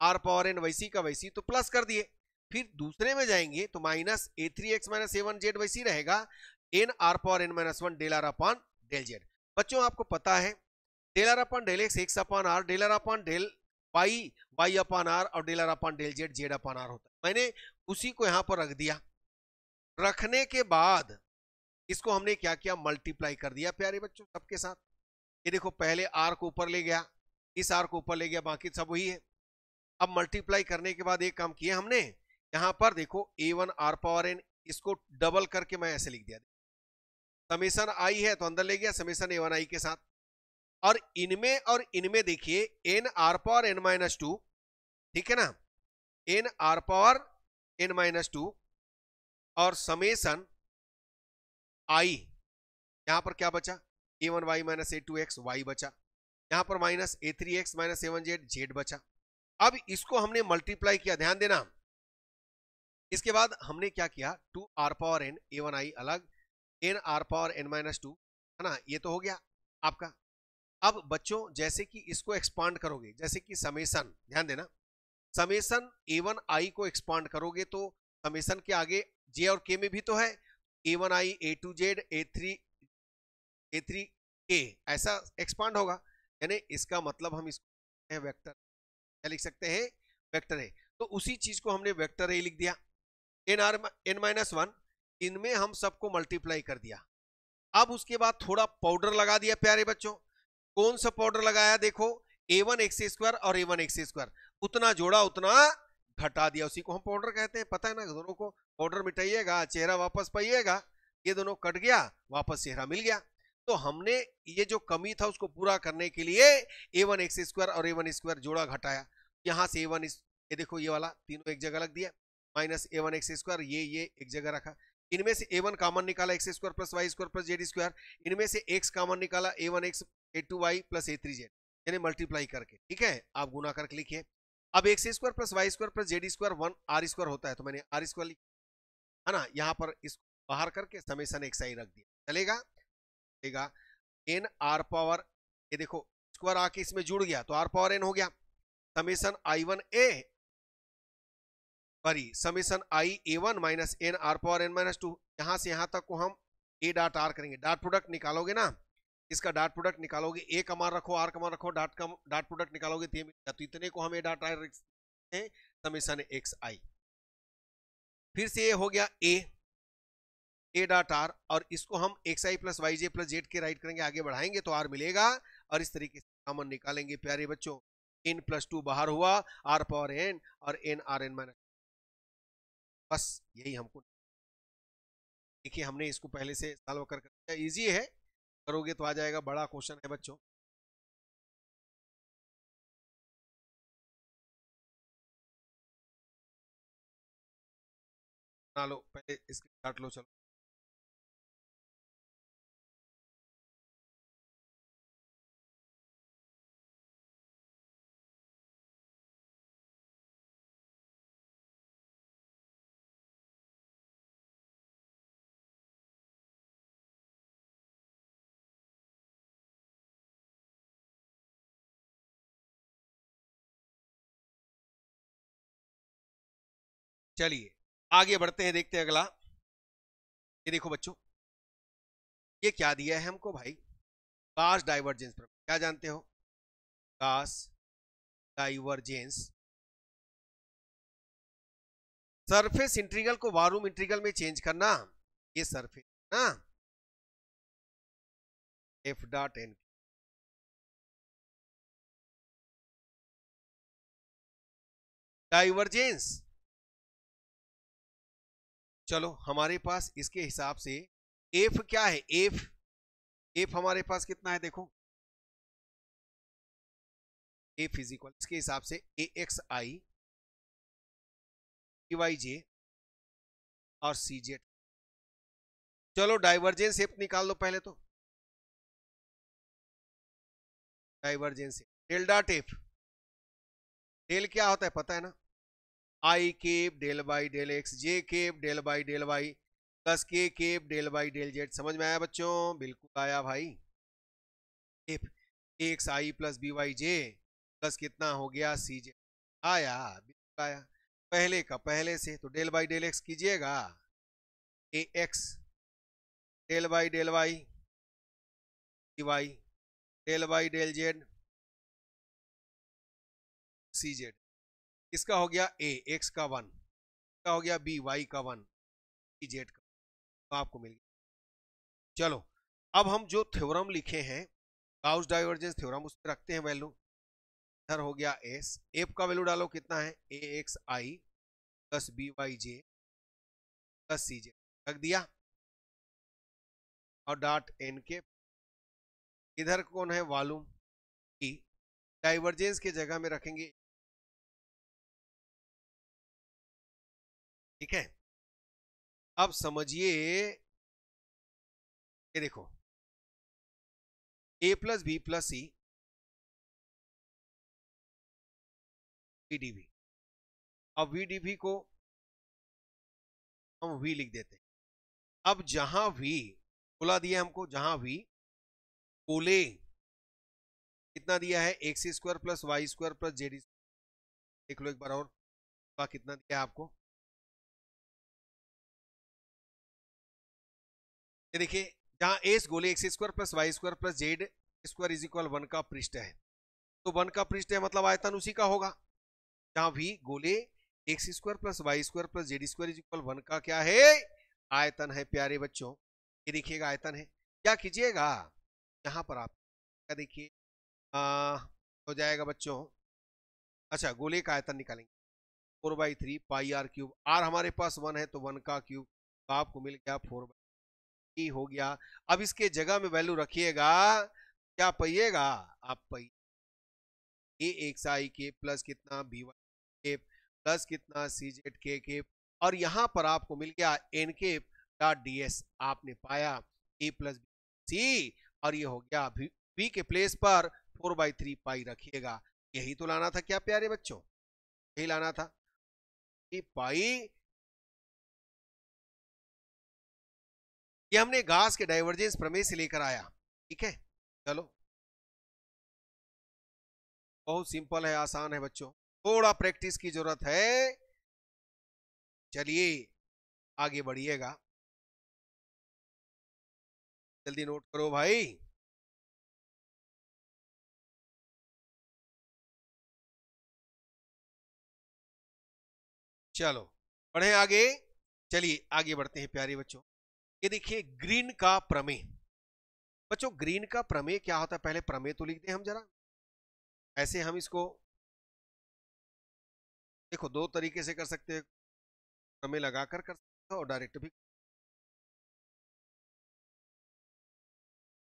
r पावर n वैसी का वैसी, तो प्लस कर दिए। फिर दूसरे में जाएंगे तो minus a3x minus a1 Z वैसी रहेगा, n r power n minus one del r upon del Z. बच्चों आपको पता है del r upon del x x upon r, del r upon del y y upon r, और del r upon del Z Z upon r होता है। मैंने उसी को यहां पर रख दिया। रखने के बाद इसको हमने क्या किया, मल्टीप्लाई कर दिया प्यारे बच्चों सबके साथ। ये देखो पहले r को ऊपर ले गया, इस r को ऊपर ले गया, बाकी सब वही है। अब मल्टीप्लाई करने के बाद एक काम किया हमने, यहां पर देखो a1 r पावर n, इसको डबल करके मैं ऐसे लिख दिया, समेशन आई है तो अंदर ले गया समेशन a1 i के साथ, और इनमें देखिए n r power n minus two, ठीक है ना, n r power n minus two, और समेशन आई, यहां पर क्या बचा, a1 y minus a2x y बचा, यहां पर minus a3x minus a1 z z बचा। अब इसको हमने मल्टीप्लाई किया, ध्यान देना। इसके बाद हमने क्या किया, 2r power n a1 i अलग, n r power n minus two, है ना, ये तो हो गया आपका। अब बच्चों जैसे कि इसको एक्सपांड करोगे, जैसे कि समेशन, ध्यान देना, समेशन a1 i को एक्सपांड करोगे तो समेशन के आगे j और k में भी तो है, a1 i a2z a3 k, ऐसा एक्सपांड होगा। यानी इसका मतलब हम इसको वेक्टर क्या लिख सकते हैं, वेक्टर है। तो उसी चीज को हमने वेक्टर ए लिख दिया, n माइनस वन, इनमें हम सबको मल्टीप्लाई कर दिया। अब उसके बाद थोड़ा पाउडर लगा दिया प्यारे बच्चों। कौन सा पाउडर लगाया, देखो a1 एक्स स्क्वायर और a1 एक्स स्क्वायर, उतना जोड़ा उतना घटा दिया, उसी को हम पाउडर कहते हैं। पता है ना, दोनों को पाउडर मिटाइएगा चेहरा वापस पाइएगा, ये दोनों कट गया वापस चेहरा मिल गया। तो हमने ये जो कमी था उसको पूरा करने के लिए a1 एक्स स्क्वायर और a1 स्क्वायर जोड़ा घटाया। यहां से a1 ये देखो ये वाला तीनों एक जगह रख दिया, माइनस a1 एक्स स्क्वायर, ये एक जगह रखा। इनमें से a1 कॉमन निकाला, X square plus Y square plus Z square, इनमें से x कॉमन निकाला, a1 x a2y plus a3z, यानी मल्टीप्लाई करके, ठीक है, आप गुना करके लिखिए। अब X square plus Y square plus Z square one R square होता है, तो मैंने आर स्क्वायर लिखा, है ना, यहाँ पर इसको बाहर करके समेशन एक्स आई रख दिया, चलेगा, चलेगा। एन आर पावर, ये देखो स्क्वायर आके इसमें जुड़ गया तो आर पावर एन हो गया, summation I one A sorry summation I A one minus N R power N minus two. यहां से यहां तक को हम ए डॉट आर करेंगे, डॉट प्रोडक्ट निकालोगे ना, इसका डॉट प्रोडक्ट निकालोगे, ए कमान रखो आर कमान रखो, डॉट प्रोडक्ट निकालोगे तो ये मिल जाता, तो इतने को हम ए डॉट आर रखते हैं समेशन एक्स आई। फिर से ये हो गया ए डॉट आर, और इसको हम x I plus Y J plus Z के राइट करेंगे, आगे बढ़ाएंगे तो आर मिलेगा, और इस तरीके से कॉमन निकालेंगे प्यारे बच्चों। एन प्लस टू बाहर हुआ, आर पावर एन और एन आर एन माइनस, बस यही हमको। देखिए हमने इसको पहले से सॉल्व कर दिया, इजी है, करोगे तो आ जाएगा, बड़ा क्वेश्चन है बच्चों। बना लो पहले, इसके काट लो, चलो। चलिए आगे बढ़ते हैं, देखते हैं अगला। ये देखो बच्चों, ये क्या दिया है हमको भाई, गास डाइवर्जेंस प्रमेय, क्या जानते हो, गास डाइवर्जेंस सरफेस इंटीग्रल को वॉल्यूम इंटीग्रल में चेंज करना, ये सरफेस ना एफ डॉट एन। डाइवर्जेंस, चलो हमारे पास इसके हिसाब से एफ क्या है, एफ एफ हमारे पास कितना है देखो, एफ इज इक्वल इसके हिसाब से ए एक्स आई वाई जे और सी जेड। चलो डाइवर्जेंस एफ निकाल लो पहले तो, divergence del dot F, del क्या होता है पता है ना, I cap del by del X, J cap del by del Y, plus K cap del by del Z. समझ में आया बच्चों? बिल्कुल आया भाई। F X I plus B Y J plus कितना हो गया सी जे, आया बिल्कुल आया। पहले का पहले से, तो डेल बाई डेल एक्स कीजिएगा, A X del by del Y D Y del by del Z C Z. इसका हो गया ए एक्स का 1, इसका हो गया बी वाई का 1, सी जेड का, तो आपको मिल गया। चलो अब हम जो थ्योरम लिखे हैं गाउस डाइवर्जेंस थ्योरम, उस पर रखते हैं वैल्यू। इधर हो गया एस, एफ का वैल्यू डालो कितना है, A x I plus B Y J plus सी जे, रख दिया। और डॉट एन के, इधर कौन है वॉल्यूम ई, डाइवर्जेंस की जगह में रखेंगे, ठीक है। अब समझिए, ये देखो ए प्लस बी प्लस सी वीडीवी, अब वीडीवी को हम वी लिख देते हैं। अब जहां वी बोला दिया हमको, जहां वी बोले कितना दिया है, X square plus Y square plus Z, देख लो एक बार और कितना दिया है आपको। ये देखिए, जहां एस गोले X square plus Y square plus Z square is equal 1 का पृष्ठ है, तो 1 का पृष्ठ है मतलब आयतन उसी का होगा। जहां वी गोले X square plus Y square plus Z square is equal 1 का क्या है, आयतन है प्यारे बच्चों। ये देखिएगा आयतन है, क्या कीजिएगा यहां पर आप क्या देखिए हो जाएगा बच्चों। अच्छा गोले का आयतन निकालेंगे, 4/3 पाई आर क्यूब, आर हमारे पास 1 है तो 1 का क्यूब, तो आपको मिल गया 4/3 हो गया। अब इसके जगह में वैल्यू रखिएगा, क्या पाइएगा आप, पाई ए एक्स आई के प्लस कितना बी वाई के प्लस कितना सी जेड के, और यहां पर आपको मिल गया एन के डॉट डी एस, आपने पाया ए प्लस बी सी, और ये हो गया बी के प्लेस पर 4/3 पाई रखिएगा। यही तो लाना था क्या प्यारे बच्चों, यही लाना था कि पाई, ये हमने गास के डाइवर्जेंस प्रमेय से लेकर आया, ठीक है। चलो बहुत सिंपल है, आसान है बच्चों, थोड़ा प्रैक्टिस की जरूरत है। चलिए आगे बढ़िएगा, जल्दी नोट करो भाई। चलो बढ़े आगे, चलिए आगे बढ़ते हैं प्यारे बच्चों। ये देखिए ग्रीन का प्रमेय, बच्चों ग्रीन का प्रमेय क्या होता है, पहले प्रमेय तो लिख दें हम जरा। ऐसे हम इसको देखो दो तरीके से कर सकते हैं, प्रमेय लगाकर कर सकते हो और डायरेक्ट भी।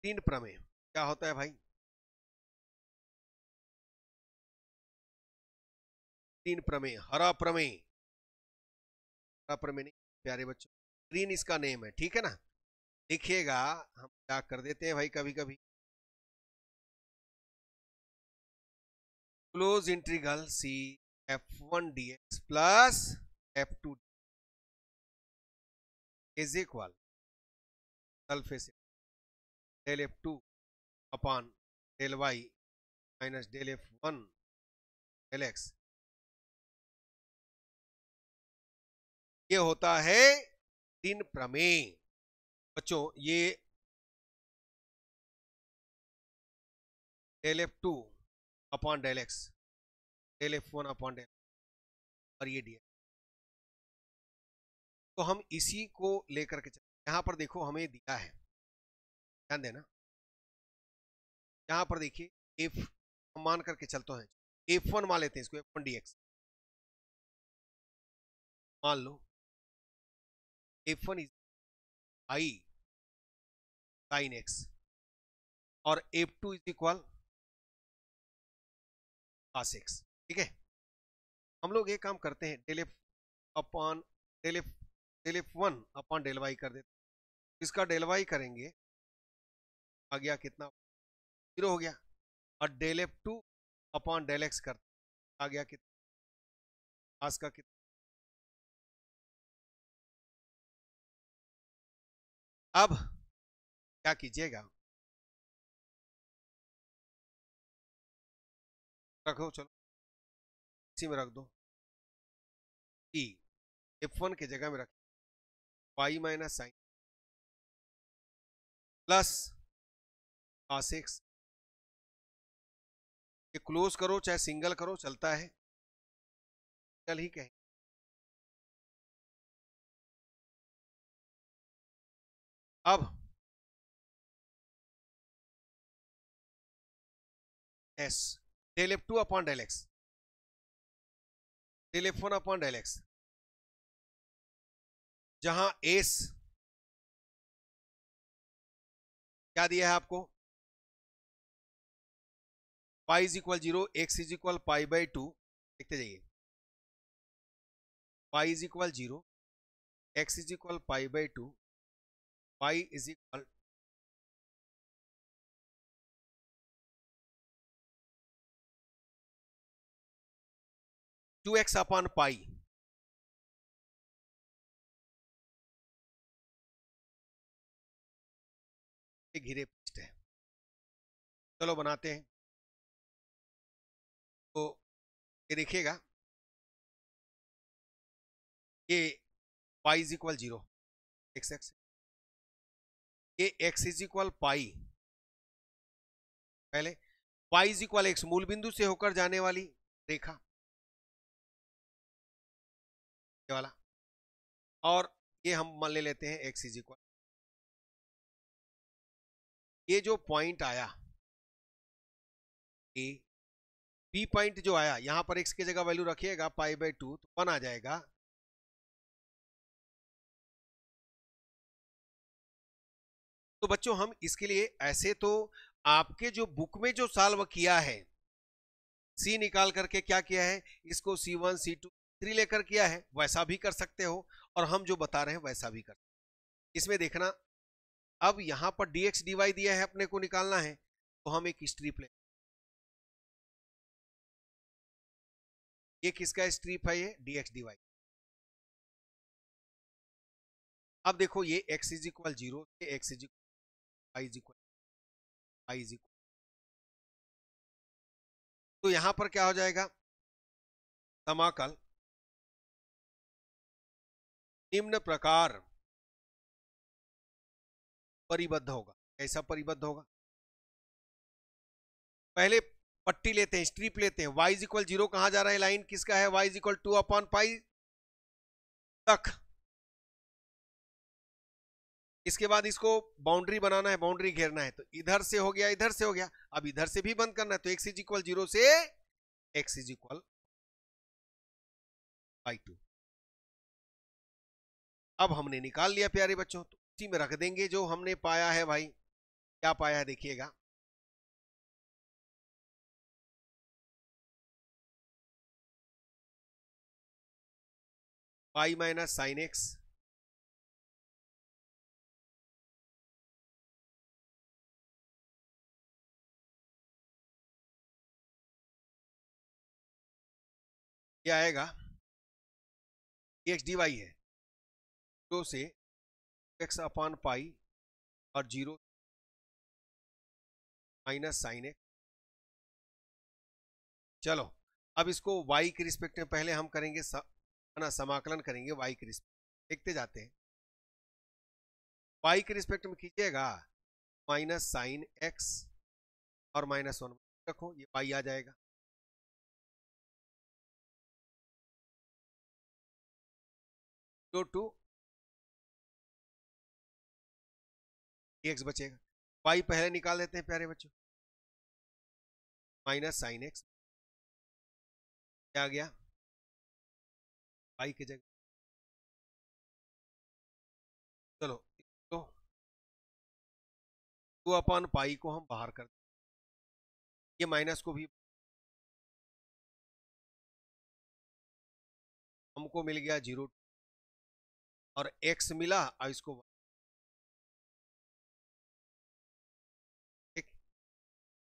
ग्रीन प्रमेय क्या होता है भाई, ग्रीन प्रमेय, हरा प्रमेय, हरा प्रमेय नहीं प्यारे बच्चों, ग्रीन इसका नेम है, ठीक है ना। देखिएगा हम क्या कर देते हैं भाई, कभी कभी close integral C f1 dx plus f2 is equal surface del f2 upon del y minus del f1 del x, ये होता है तीन प्रमेय बच्चों। ये del f2 upon del x, del f1 upon del, और ये dx, तो हम इसी को लेकर के चलते। यहां पर देखो हमें दिया है, ध्यान देना, यहां पर देखिए एफ हम मान करके चलते हैं, F1 मान लेते हैं इसको, F1 dx मान लो, F1 is I sine x और F2 is equal cos x। ठीक है, हम लोग एक काम करते हैं, del F upon del F one upon del Y कर देते हैं। इसका डेल वाई करेंगे, आ गया कितना, 0 हो गया। और del F two upon del X करते आ गया कितना, cos का कितना। अब क्या कीजिएगा, रखो, चलो इसी में रख दो, ई F1 के जगह में रख Y minus sine plus cos x। ये क्लोज करो चाहे सिंगल करो चलता है, कल ही कहें। अब s del F two upon del x, del F one upon del x, जहां s क्या दिया है आपको, y is equal 0, x is equal pi by 2, देखते जाइए, y is equal 0, x is equal pi by 2, y is equal 2x upon pi. घिरे पृष्ठ है, चलो बनाते हैं। तो ये देखिएगा, ये y is equal 0 x x, ये x इज इक्वल पाई, पहले y इज इक्वल एक्स, मूल बिंदु से होकर जाने वाली रेखा, ये वाला, और ये हम मान ले लेते हैं x इज इक्वल, ये जो पॉइंट आया ए, बी पॉइंट जो आया, यहां पर x की जगह वैल्यू रखिएगा पाई बाई 2, तो 1 आ जाएगा। तो बच्चों हम इसके लिए ऐसे तो आपके जो बुक में जो सॉल्व किया है, सी निकाल करके क्या किया है, इसको C1 C2 3 लेकर किया है, वैसा भी कर सकते हो, और हम जो बता रहे हैं वैसा भी कर सकते हैं। इसमें देखना, अब यहां पर dx dy दिया है, अपने को निकालना है, तो हम एक स्ट्रिप ले, ये किसका स्ट्रिप है, ये dx dy। अब देखो ये x is equal 0, x is equal y is equal y is equal, तो यहां पर क्या हो जाएगा, समाकल निम्न प्रकार परिबद्ध होगा। कैसा परिबद्ध होगा, पहले पट्टी लेते हैं, स्ट्रिप लेते हैं, y इज इक्वल 0 कहां जा रहा है, लाइन किसका है, y is equal 2 upon pi तक। इसके बाद इसको बाउंड्री बनाना है, बाउंड्री घेरना है, तो इधर से हो गया, इधर से हो गया, अब इधर से भी बंद करना है, तो x इज इक्वल 0 से x इज इक्वल बाई 2। अब हमने निकाल लिया प्यारे बच्चों, तो उसी में रख देंगे जो हमने पाया है। भाई क्या पाया है देखिएगा, पाई माइनस साइन एक्स क्या आएगा, एक्स डी वाई है, 0 से एक्स अपॉन पाई और 0 माइनस साइन एक्स। चलो अब इसको y के रिस्पेक्ट में पहले हम करेंगे ना, समाकलन करेंगे y के रिस्पेक्ट, देखते जाते हैं। y के रिस्पेक्ट में कीजिएगा माइनस साइन एक्स और -1 रखो, ये y आ जाएगा, टू एक्स बचेगा, वाई पहले निकाल देते हैं प्यारे बच्चों, माइनस साइन एक्स, क्या आ गया वाई की जगह, चलो तो 2/पाई को हम बाहर कर, ये माइनस को भी हमको मिल गया 0 और x मिला और इसको ठीक।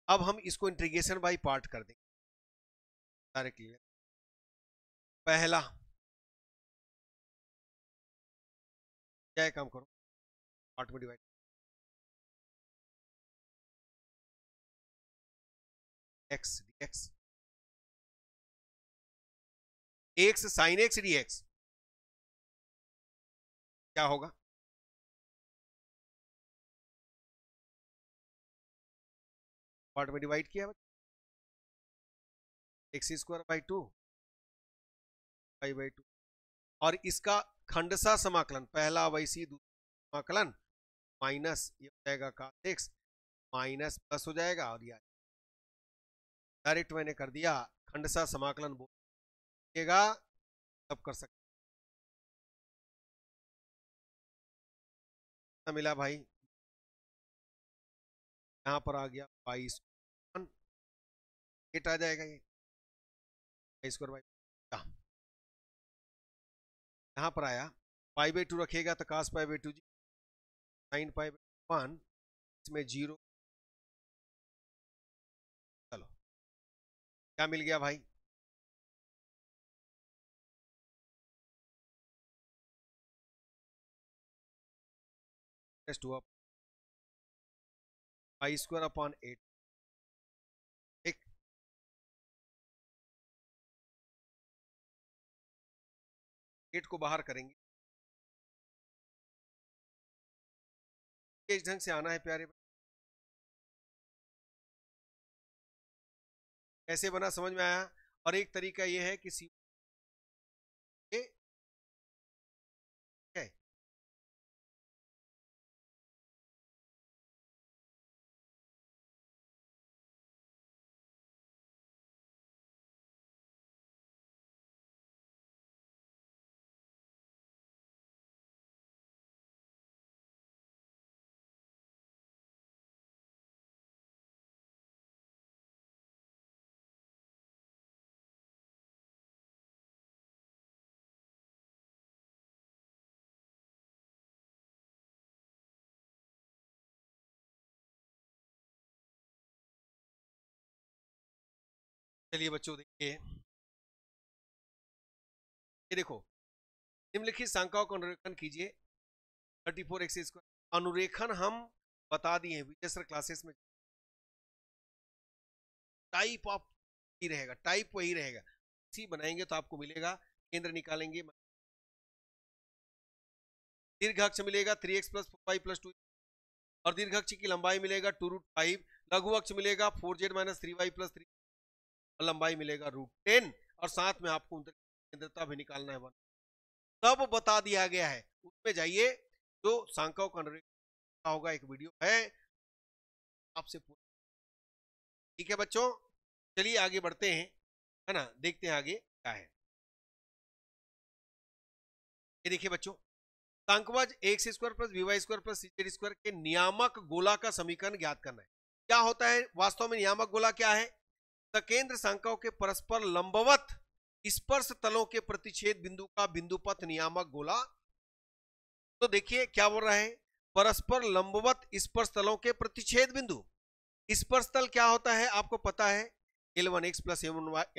अब हम इसको इंटीग्रेशन बाय पार्ट कर देंगे डायरेक्टली। पहला क्या काम करो, पार्ट में divide, x dx, x sine x dx क्या होगा, पार्ट में डिवाइड किया x square by 2 pi by 2, और इसका खंडसा समाकलन, पहला वैसी दूसरा समाकलन माइनस ये हो जाएगा cos x माइनस प्लस हो जाएगा, और ये डायरेक्ट मैंने कर दिया, खंडसा समाकलन बोलिएगा तब कर सकते, मिला भाई, यहां पर आ गया बाई स्क्वायर 8 आ जाएगा, ये स्क्वायर बाई, यहां पर आया पाई बाई 2 रखेगा तो cos pi by 2 sine pi by 1, इसमें 0, चलो क्या मिल गया भाई, टू पाई स्क्वायर अपॉन 8, ठीक, एट को बाहर करेंगे, इस ढंग से आना है प्यारे, कैसे बना समझ में आया। और एक तरीका यह है कि सी है, चलिए बच्चों देखिए, ये देखो निम्नलिखित संख्याओं का अनुरेखण कीजिए, 34x², अनुरेखण हम बता दिए विजय सर क्लासेस में, टाइप ऑफ ही रहेगा, टाइप वही रहेगा, सी बनाएंगे तो आपको मिलेगा, केंद्र निकालेंगे, दीर्घ अक्ष मिलेगा 3x + 4y + 2, और दीर्घ अक्ष की लंबाई मिलेगा 2√5, लघु अक्ष मिलेगा 4z - 3y + 3, और लंबाई मिलेगा √10, और साथ में आपको केंद्रता भी निकालना है, सब बता दिया गया है, उसमें जाइए, जो संख्याओं का अनुरेखण होगा एक वीडियो है आपसे, ठीक है बच्चों। चलिए आगे बढ़ते हैं, है ना, देखते हैं आगे क्या है। ये देखिए बच्चों, सांख्यवाद x² + by² + cz² के नियामक गोला का समीकरण ज्ञात करना है। क्या होता है वास्तव में नियामक गोला, क्या है, सकेंद्र संख्याओं के परस्पर लंबवत स्पर्श तलों के प्रतिच्छेद बिंदु का बिंदुपथ नियामक गोला। तो देखिए क्या बोल रहा है, परस्पर लंबवत स्पर्श तलों के प्रतिच्छेद बिंदु, स्पर्श तल क्या होता है आपको पता है, L1x +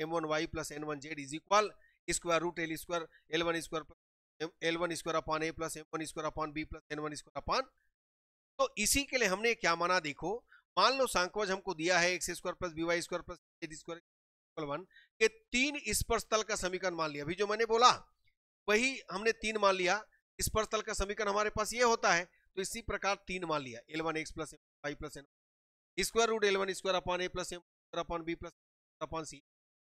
M1y + N1z is equal square root L² L1² L1² upon A + M1² upon B + N1² upon, तो इसी के लिए हमने क्या माना, देखो मान लो सांख्यवज हमको दिया है x² + by² + z² 1 के 3 स्पर्श तल का समीकरण मान लिया, अभी जो मैंने बोला वही हमने 3 मान लिया, स्पर्श तल का समीकरण हमारे पास ये होता है, तो इसी प्रकार 3 मान लिया, L1x + M1y + N square root L1² upon A + M1² upon B + upon C,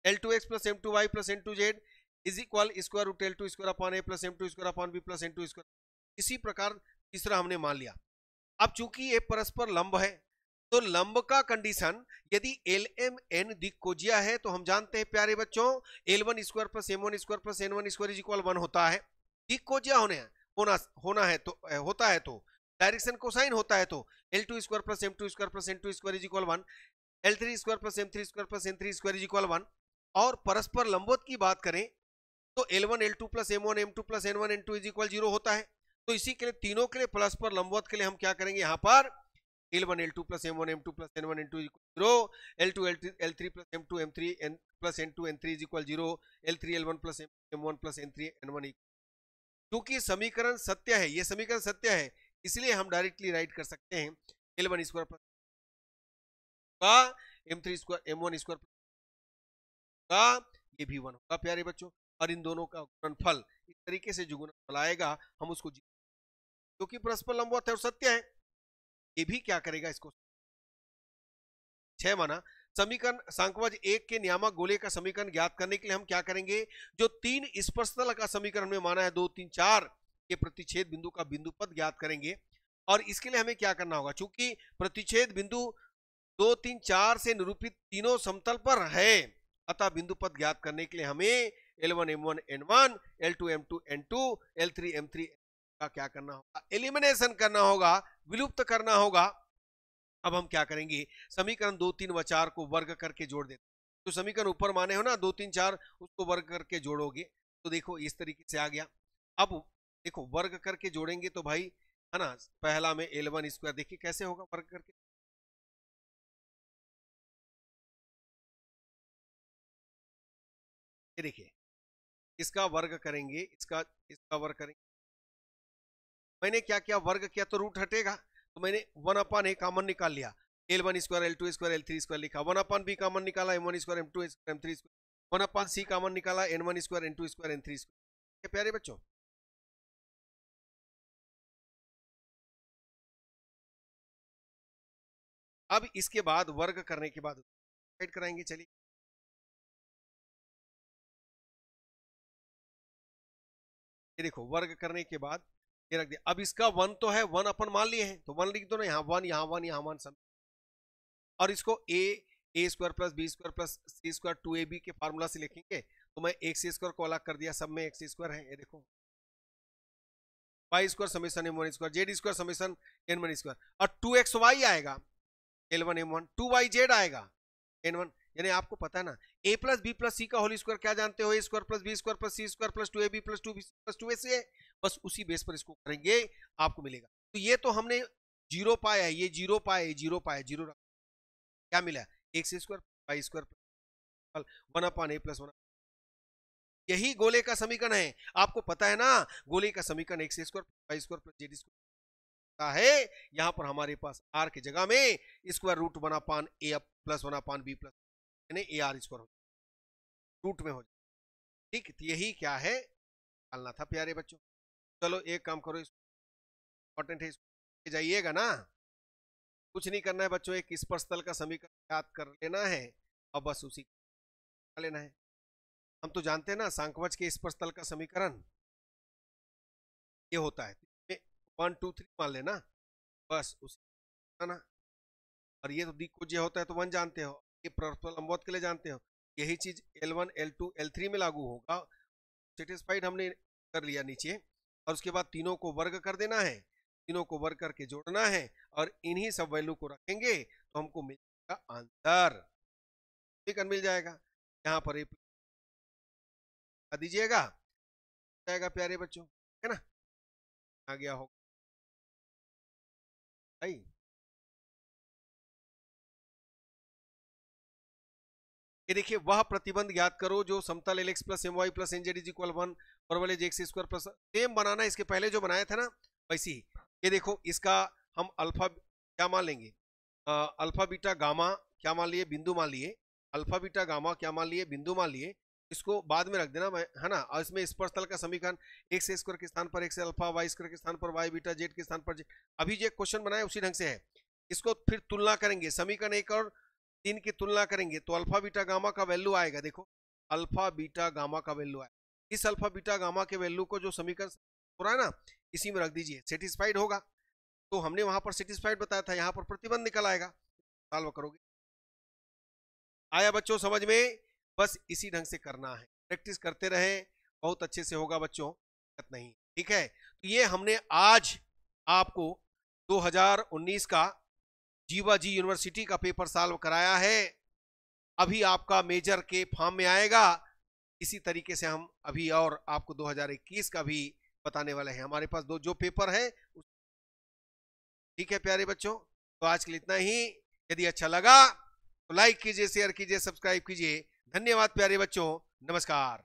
L2x + M2y + N2z is equal square root L2² upon A + M2² upon B + N2², इसी प्रकार तीसरा हमने मान लिया, अब चूंकि ये परस्पर लंब है, तो लंब का कंडीशन यदि LMN दिक्कोजिया है तो हम जानते हैं प्यारे बच्चों L1 square plus M1 square plus N1 square is equal 1 होता है। दिक्कोजिया होना है तो होता है तो डायरेक्शन कोसाइन होता है तो L2 square plus M2 square plus N2 square is equal 1, L3 square plus M3 square plus N3 square is equal 1। और परस्पर लंबवत की बात करें तो L1 L2 plus M1 M2 plus N1 N2 is equal 0 होता है। तो इसी के लिए तीनों के लिए परस्पर लंबवत के लिए हम क्या करेंगे, यहाँ पर L1 L2 plus M1 M2 plus N1 N2 is equal 0, L2 L3 plus M2 M3 plus N2 N3 is equal 0, L3 L1 plus M1 plus N3 N1। क्योंकि समीकरण सत्य है, ये समीकरण सत्य है, इसलिए हम डायरेक्टली राइट कर सकते हैं L1 स्क्वायर प्लस का M3 स्क्वायर M1 स्क्वायर का, ये भी 1 होगा प्यारे बच्चों। और इन दोनों का गुणनफल इस तरीके से जो गुणनफल आएगा हम उसको, क्योंकि परस्पर लंबवत है और सत्य है, ये भी क्या करेगा इसको 6 माना। समीकरण सांख्यवज 1 के नियामक गोले का समीकरण ज्ञात करने के लिए हम क्या करेंगे, जो 3 स्पर्शतल का समीकरण में माना है 2 3 4 के प्रतिच्छेद बिंदु का बिंदुपद ज्ञात करेंगे। और इसके लिए हमें क्या करना होगा, चूंकि प्रतिच्छेद बिंदु 2 3 4 से निरूपित तीनों समतल पर है, अतः बिंदुपद ज्ञात करने के लिए हमें L1 M1 N1 L2 M2 N2 L3 M3 का क्या करना होगा, एलिमिनेशन करना होगा, विलुप्त करना होगा। अब हम क्या करेंगे, समीकरण 2 3 व 4 को वर्ग करके जोड़ देते, तो समीकरण ऊपर माने हो ना 2 3 4, उसको वर्ग करके जोड़ोगे तो देखो इस तरीके से आ गया। अब देखो वर्ग करके जोड़ेंगे तो भाई है ना, पहला में L1 स्क्वायर, देखिए कैसे होगा वर्ग करके, ये देखिए इसका वर्ग करेंगे, इसका वर्ग करेंगे। मैंने क्या किया, वर्ग किया तो रूट हटेगा, तो मैंने 1/a कॉमन निकाल लिया, L1 square L2 square L3 square लिखा, 1/b कॉमन निकाला, M1 square M2 square M3 square, 1/c common निकाला, N1 square N2 square N3 square. प्यारे बच्चों अब इसके बाद वर्ग करने के बाद ऐड कराएंगे, चलिए ये देखो वर्ग करने के बाद ये रख दिया। अब इसका 1 तो है, 1 अपन मान लिए हैं तो 1 लिख दो ना, यहाँ 1 यहाँ 1 यहाँ 1 सब। और इसको A square plus B square plus C square 2ab के फार्मूला से लिखेंगे, तो मैं एक्स स्क्वायर को अलग कर दिया, सब में एक्स स्क्वायर है, ये देखो y square summation M1 square z square summation N1 square, और 2xy आएगा L1 M1, 2yz आएगा N1, यानी आपको पता है ना a plus b plus c का होल स्क्वायर क्या जानते हो, a स्क्वायर प्लस बी स्क्वायर प्लस सी square plus 2ab plus 2b plus 2ac, बस उसी बेस पर इसको करेंगे आपको मिलेगा। तो ये तो हमने जीरो पाया, ये जीरो पाया, जीरो पाया, जीरो क्या मिला, x square y square 1/a plus 1, यही गोले का समीकरण है। आपको पता है ना गोले का समीकरण x square y square plus Z square है, यहाँ पर हमारे पास आर की जगह में square root 1/a plus 1/b plus यानी ए आर स्क्वायर रूट में हो जाए, ठीक। तो यही क्या है डालना था प्यारे बच्चों। चलो एक काम करो, इंपॉर्टेंट है, जाइएगा ना, कुछ नहीं करना है बच्चों, एक स्पर्शतल का समीकरण याद कर लेना है और बस उसी लेना है। हम तो जानते हैं ना सांख्यवज के स्पर्शतल का समीकरण ये होता है 1 2 3 मान लेना, बस उसी ना। और ये तो दिक्कोज्य होता है तो 1 जानते हो, ये परस्पर लंबवत के लिए जानते हो, यही चीज L1 L2 L3 में लागू होगा। सेटिस्फाइड हमने कर लिया नीचे, और उसके बाद तीनों को वर्ग कर देना है, तीनों को वर्ग करके जोड़ना है, और इन्हीं सब वैल्यू को रखेंगे तो हमको मिल जाएगा आंसर, ठीक है मिल जाएगा। यहाँ पर दीजिएगा जाएगा प्यारे बच्चों, है ना, आ गया होगा भाई। ये देखिए वह प्रतिबंध ज्ञात करो जो समतल L x plus M Y plus N Z is equal 1 और वाले जे एक्स स्क्वायर प्लस, सेम बनाना इसके पहले जो बनाया था ना वैसे ही। ये देखो इसका हम अल्फा क्या मान लेंगे, अल्फा बीटा गामा क्या मान लिए, बिंदु मान लिए, अल्फा बीटा गामा क्या मान लिए, बिंदु मान लिए, इसको बाद में रख देना है ना। और इसमें स्पर्शतल का समीकरण एक्स स्क्वायर के स्थान पर एक्स अल्फा, वाई स्क्वायर के स्थान पर वाई बीटा, जेड के स्थान पर जेड, अभी जो क्वेश्चन बनाया उसी ढंग से है। इसको फिर तुलना करेंगे, समीकरण 1 और 3 की तुलना करेंगे तो अल्फा बीटा गामा का वैल्यू आएगा, देखो अल्फा बीटा गामा का वैल्यू आएगा, इस अल्फा बीटा गामा के वैल्यू को जो समीकरण हो रहा है ना इसी में रख दीजिए, सेटिस्फाइड होगा। तो हमने वहां पर सेटिस्फाइड बताया था, यहां पर प्रतिबंध निकल आएगा, सॉल्व करोगे। आया बच्चों समझ में? बस इसी ढंग से करना है, प्रैक्टिस करते रहे, बहुत अच्छे से होगा बच्चों, दिक्कत नहीं। ठीक है, तो ये हमने आज आपको 2019 का जीवा जी यूनिवर्सिटी का पेपर सॉल्व कराया है। अभी आपका मेजर के फॉर्म में आएगा, इसी तरीके से हम अभी और आपको 2021 का भी बताने वाले हैं। हमारे पास दो जो पेपर है। ठीक है प्यारे बच्चों, तो आज के लिए इतना ही। यदि अच्छा लगा तो लाइक कीजिए, शेयर कीजिए, सब्सक्राइब कीजिए। धन्यवाद प्यारे बच्चों, नमस्कार।